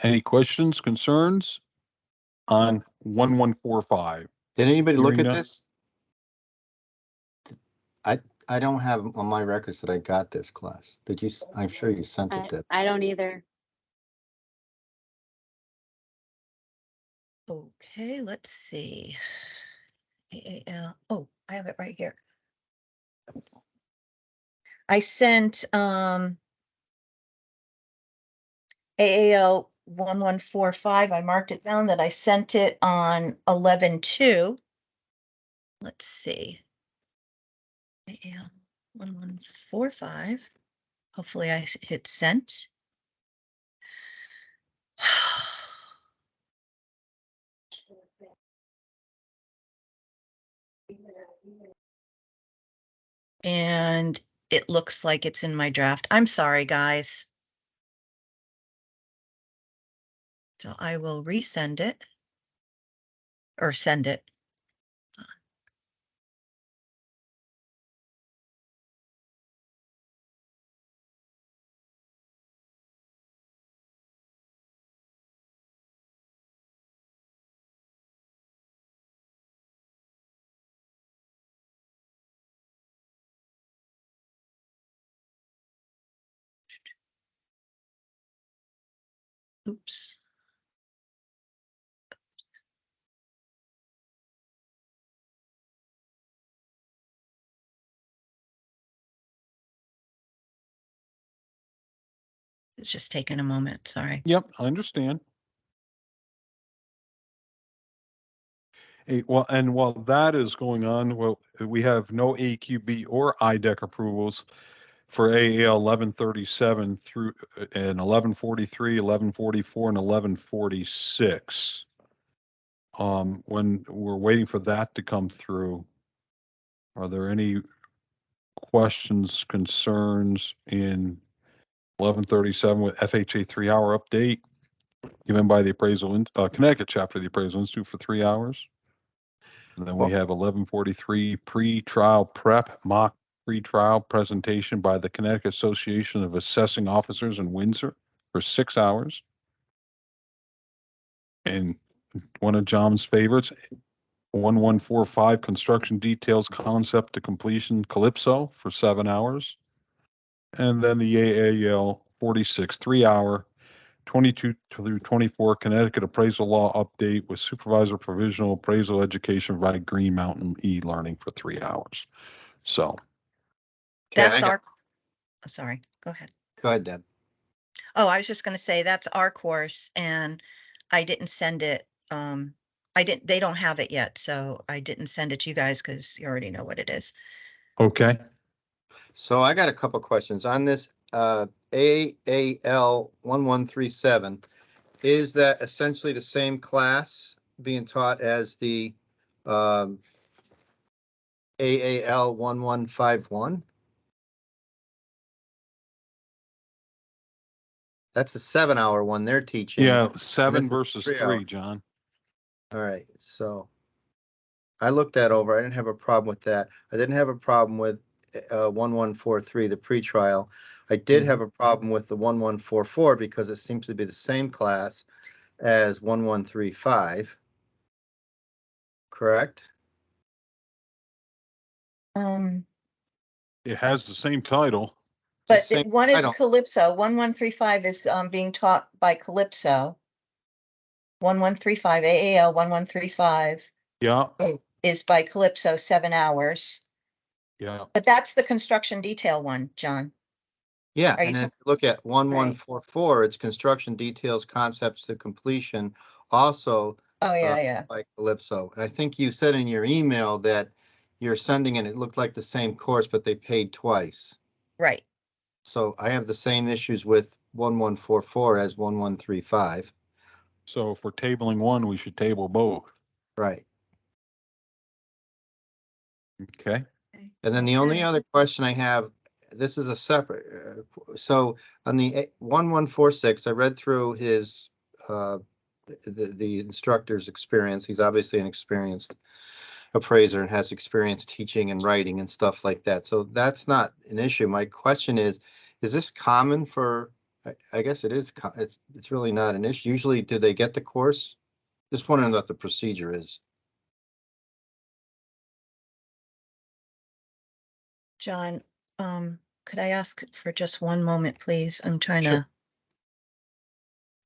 Any questions, concerns on 1145? Did anybody look Hearing at none. this? I don't have on my records that I got this class. Did you? I'm sure you sent it, Deb. I don't either. Okay, let's see. AAL, oh, I have it right here. I sent AAL 1145. I marked it down that I sent it on 11/2. Let's see. AAL 1145. Hopefully I hit sent. And it looks like it's in my draft. I'm sorry, guys. So I will resend it or send it. Oops. It's just taking a moment, sorry. Yep, I understand. Hey, well, and while that is going on, well, we have no AQB or IDEC approvals for AAL 1137 through and 1143, 1144, and 1146. When we're waiting for that to come through, are there any questions, concerns in 1137 with FHA 3-hour update given by the appraisal, Connecticut chapter of the Appraisal Institute for 3 hours? And then we have 1143 pre-trial prep mock pre-trial presentation by the Connecticut Association of Assessing Officers in Windsor for 6 hours. And one of John's favorites, 1145 construction details concept to completion Calypso for 7 hours. And then the AAL 46 3-hour 22 through 24 Connecticut appraisal law update with supervisor provisional appraisal education by Green Mountain e-learning for 3 hours. So That's our, oh, sorry, go ahead. Go ahead, Deb. Oh, I was just going to say that's our course and I didn't send it they don't have it yet, so I didn't send it to you guys because you already know what it is. Okay. So I got a couple questions on this, AAL 1137. Is that essentially the same class being taught as the, AAL 1151? That's a 7-hour one they're teaching. Yeah, and 7 this is versus 3 3, hour. John. All right, so I looked that over. I didn't have a problem with that. I didn't have a problem with 1143, the pretrial. I did have a problem with the 1144 because it seems to be the same class as 1135. Correct? It has the same title. But same one is title. Calypso, 1135 is being taught by Calypso. 1135, AAL 1135 Yeah, is by Calypso, 7 hours. yeah. But that's the construction detail one, John. Yeah, Are you and then ta- if you look at 1144, it's construction details, concepts to completion, also Oh, yeah. by Calypso. And I think you said in your email that you're sending it looked like the same course, but they paid twice. Right. So I have the same issues with 1144 as 1135. So if we're tabling one, we should table both. Right. Okay. And then the only other question I have, this is a separate, so on the 1146, I read through his, the instructor's experience. He's obviously an experienced appraiser and has experience teaching and writing and stuff like that. So that's not an issue. My question is this common for, I guess it is, it's really not an issue. Usually, do they get the course? Just wondering what the procedure is. John, could I ask for just one moment, please? I'm trying Sure. to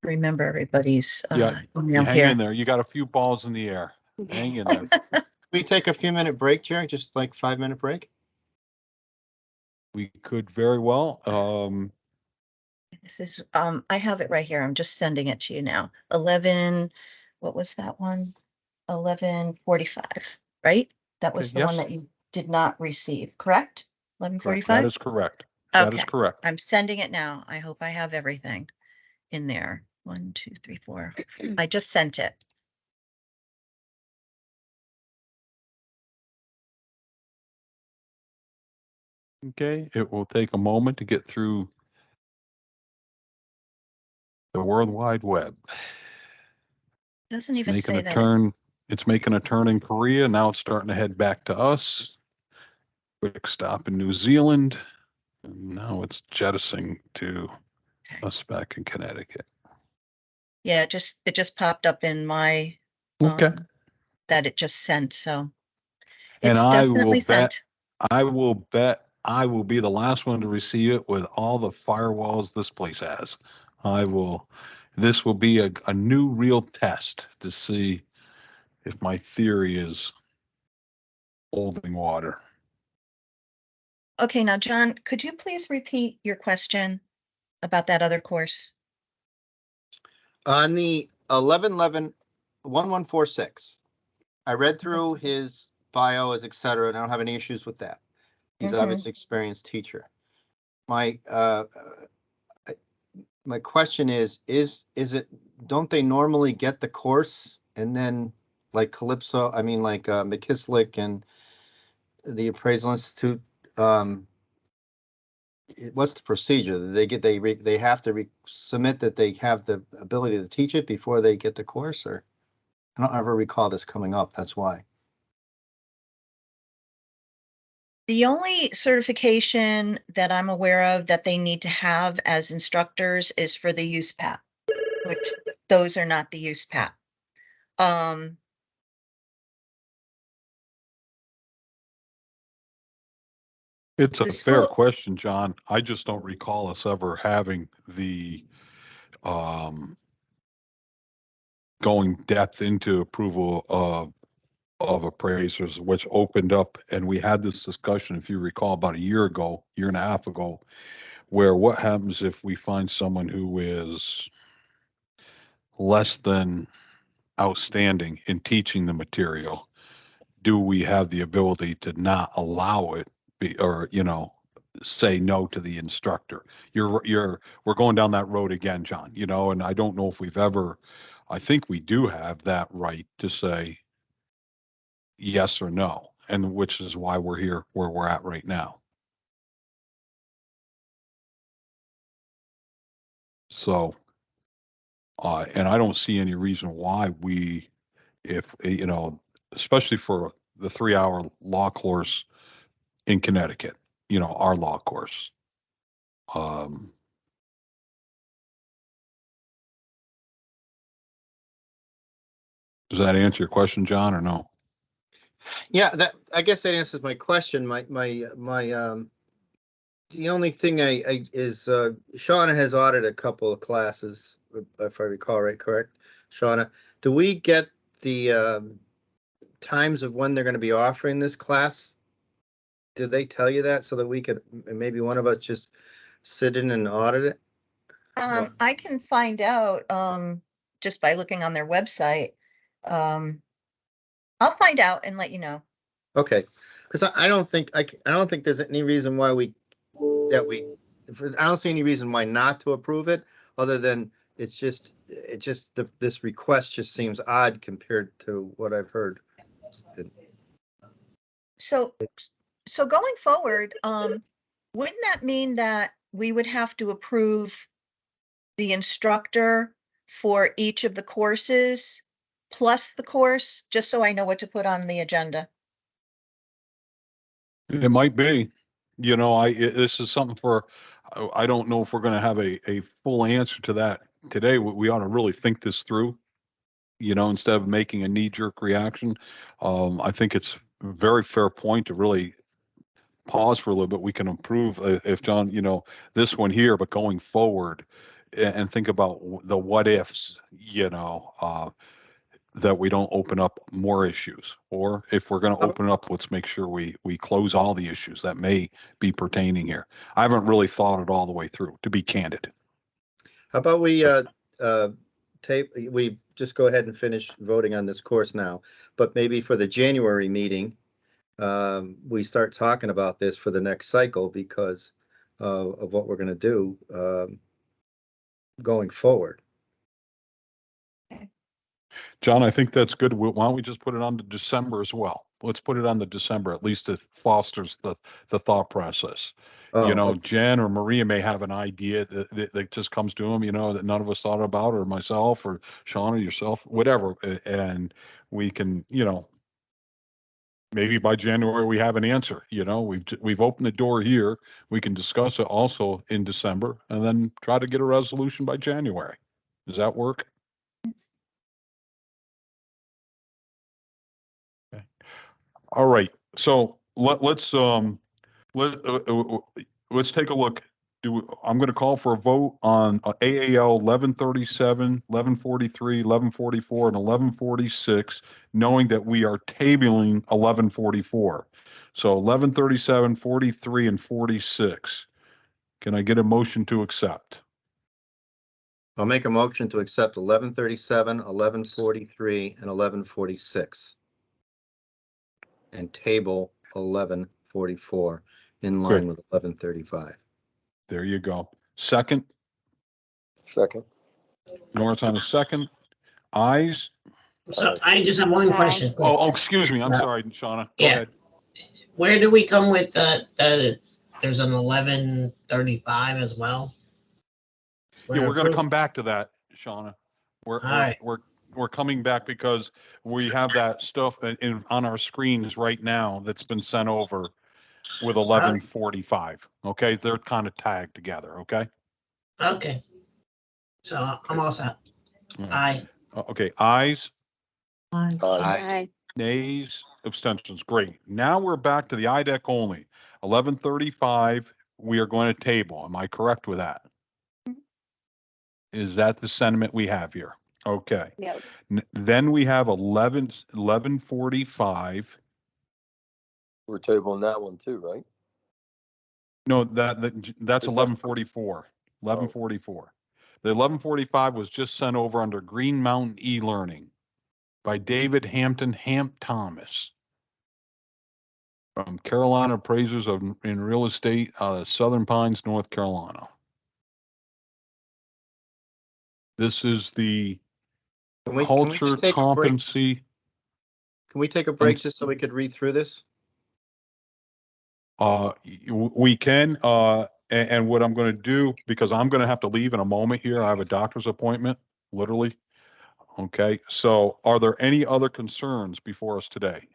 remember everybody's Yeah, email hang in here. there. You got a few balls in the air. Hang in there. Can we take a few minute break, Jerry? Just like 5-minute break? We could very well. This is, I have it right here. I'm just sending it to you now. 11, what was that one? 1145, right? That was Okay, the one yes. that you did not receive, correct? That 1145? is correct. That is Okay, correct. I'm sending it now. I hope I have everything in there. 1, 2, 3, 4. I just sent it. Okay, it will take a moment to get through the World Wide Web. Doesn't even Making say a that. turn. It's making a turn in Korea. Now it's starting to head back to us. Quick stop in New Zealand. And now it's jettisoning to us back in Connecticut. Yeah, it just popped up in my, Okay. that it just sent, so. And It's I will definitely bet, sent. I will be the last one to receive it with all the firewalls this place has. This will be a new real test to see if my theory is holding water. Okay, now, John, could you please repeat your question about that other course? On the 1146, I read through his bio as et cetera, and I don't have any issues with that. He's obviously experienced teacher. My question is it, don't they normally get the course and then like Calypso, I mean like McKislick and the Appraisal Institute, what's the procedure? They have to submit that they have the ability to teach it before they get the course, or I don't ever recall this coming up. That's why. The only certification that I'm aware of that they need to have as instructors is for the use PAP, which those are not the use PAP. It's a The fair school- question, John. I just don't recall us ever having the going depth into approval of appraisers, which opened up, and we had this discussion, if you recall, about a year and a half ago, where what happens if we find someone who is less than outstanding in teaching the material, do we have the ability to not allow it or, say no to the instructor? We're going down that road again, John, and I don't know if we've ever, I think we do have that right to say yes or no, and which is why we're here where we're at right now. So, and I don't see any reason why if, especially for the 3-hour law course in Connecticut, our law course. Um, does that answer your question, John, or no? Yeah, I guess that answers my question. The only thing is Shauna has audited a couple of classes, if I recall right, correct? Shauna, do we get the times of when they're going to be offering this class? Did they tell you that so that we could, maybe one of us just sit in and audit it? I can find out, just by looking on their website. I'll find out and let you know. Okay, because I don't think I don't think there's any reason why I don't see any reason why not to approve it, other than this request just seems odd compared to what I've heard. So going forward, wouldn't that mean that we would have to approve the instructor for each of the courses plus the course, just so I know what to put on the agenda? It might be, this is something I don't know if we're going to have a full answer to that today. We ought to really think this through, instead of making a knee-jerk reaction. I think it's a very fair point to really pause for a little bit. We can improve if John, this one here, but going forward and think about the what ifs, that we don't open up more issues, or if we're going to open it up, let's make sure we close all the issues that may be pertaining here. I haven't really thought it all the way through, to be candid. How about we we just go ahead and finish voting on this course now, but maybe for the January meeting, we start talking about this for the next cycle because of what we're going to do going forward. John, I think that's good. Why don't we just put it on to December as well? Let's put it on the December. At least it fosters the thought process. Okay. Jen or Maria may have an idea that just comes to them, that none of us thought about, or myself or Sean or yourself, whatever. And we can, maybe by January we have an answer. We've opened the door here. We can discuss it also in December and then try to get a resolution by January. Does that work? All right, so let's take a look. I'm going to call for a vote on AAL 1137, 1143, 1144, and 1146, knowing that we are tabling 1144. So 1137, 43, and 46. Can I get a motion to accept? I'll make a motion to accept 1137, 1143, and 1146. And table 1144 in line with 1135. There you go. Second? Second. Norris on a second. Ayes? So I just have one question. Oh, excuse me. I'm sorry, Shauna. Go ahead. Where do we come with there's an 1135 as well? Yeah, we're going to come back to that, Shauna. right. We're coming back because we have that stuff on our screens right now that's been sent over with 1145. Okay, they're kind of tagged together. Okay. Okay. So I'm all set. Aye. Okay. Ayes. Aye. Nays. Abstentions. Great. Now we're back to the IDEC only. 1135. We are going to table. Am I correct with that? Is that the sentiment we have here? Okay. Yep. Then we have 1145. We're tabling that one too, right? No, that's 1144. 1144. The 1145 was just sent over under Green Mountain e-learning. by David Hampton Hamp Thomas from Carolina Appraisers in Real Estate, Southern Pines, North Carolina. This is the Can we culture just take a break? competency. Can we take a break just so we could read through this? We can, and what I'm going to do, because I'm going to have to leave in a moment here. I have a doctor's appointment, literally. Okay, so are there any other concerns before us today?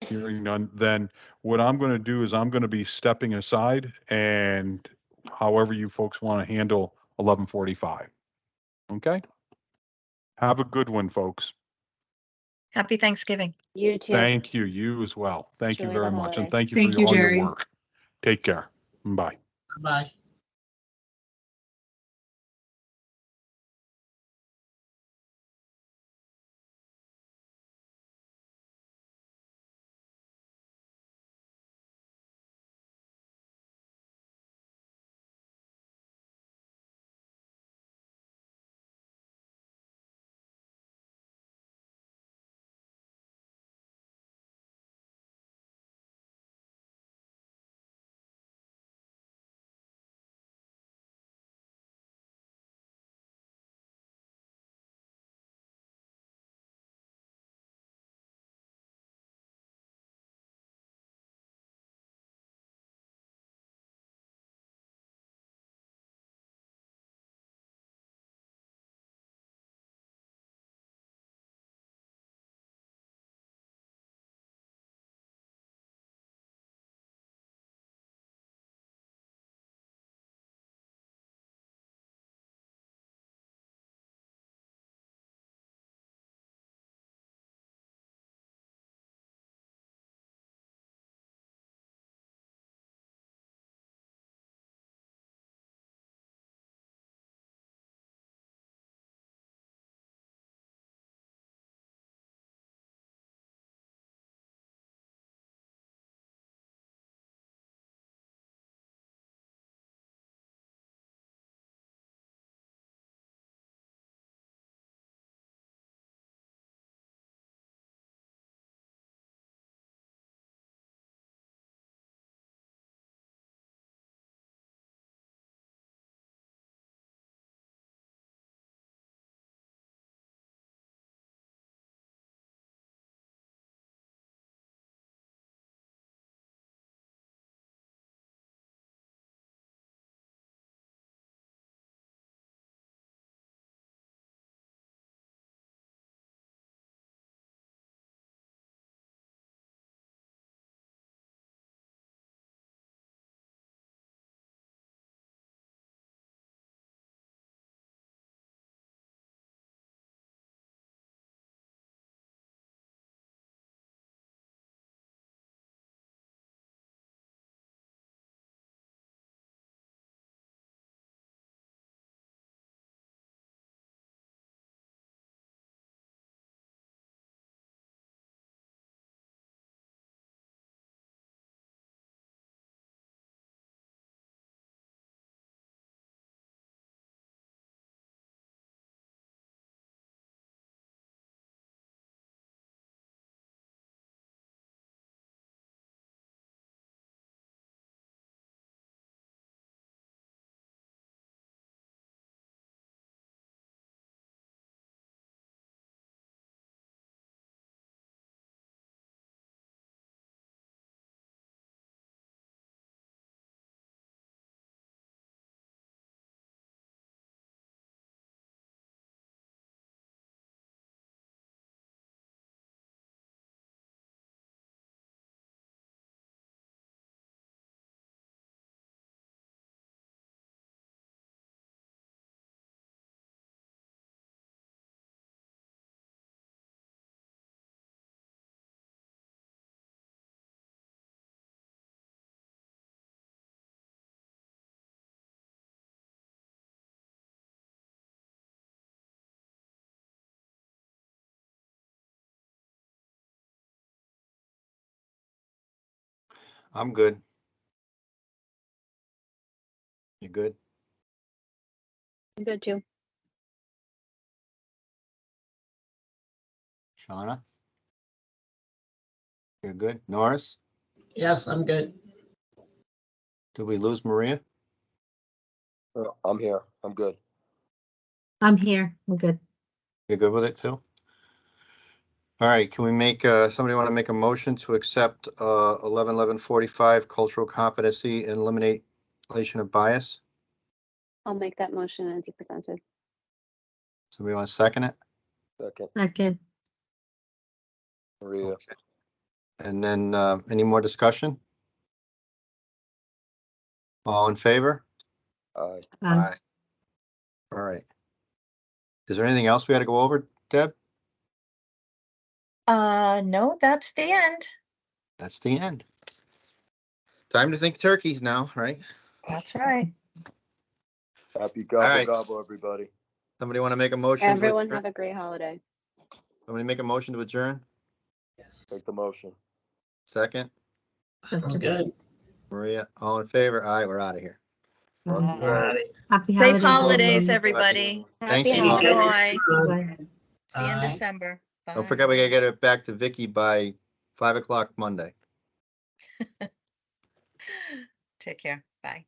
Hearing none, then what I'm going to do is I'm going to be stepping aside, and however you folks want to handle 11:45. Okay? Have a good one, folks. Happy Thanksgiving. You too. Thank you. You as well. Thank you Enjoy the very much, and holiday. thank you Thank for you, all your Jerry. work. Take care. Bye. Bye. I'm good. You good? I'm good too. Shauna? You're good. Norris? Yes, I'm good. Did we lose Maria? I'm here. I'm good. I'm here. I'm good. You're good with it too? All right, can we make, somebody want to make a motion to accept 11-11-45 cultural competency and elimination of bias? I'll make that motion as you presented. Somebody want to second it? Second, Second. Maria. Okay. And then any more discussion? All in favor? Aye. Aye. All right. Is there anything else we had to go over, Deb? No, that's the end. That's the end. Time to think turkeys now, right? That's right. Happy All gobble right. gobble, everybody. Somebody want to make a motion? Everyone to have adjourn? a great holiday. Somebody make a motion to adjourn? Take the motion. Second? I'm good. Maria, all in favor? Aye, we're out of here. Lots of love. Happy Safe holidays, holidays, everyone. everybody. Thank Happy you. holidays. Enjoy. Bye. See you in Bye. December. Don't forget, we gotta get it back to Vicky by 5 o'clock Monday. Take care. Bye.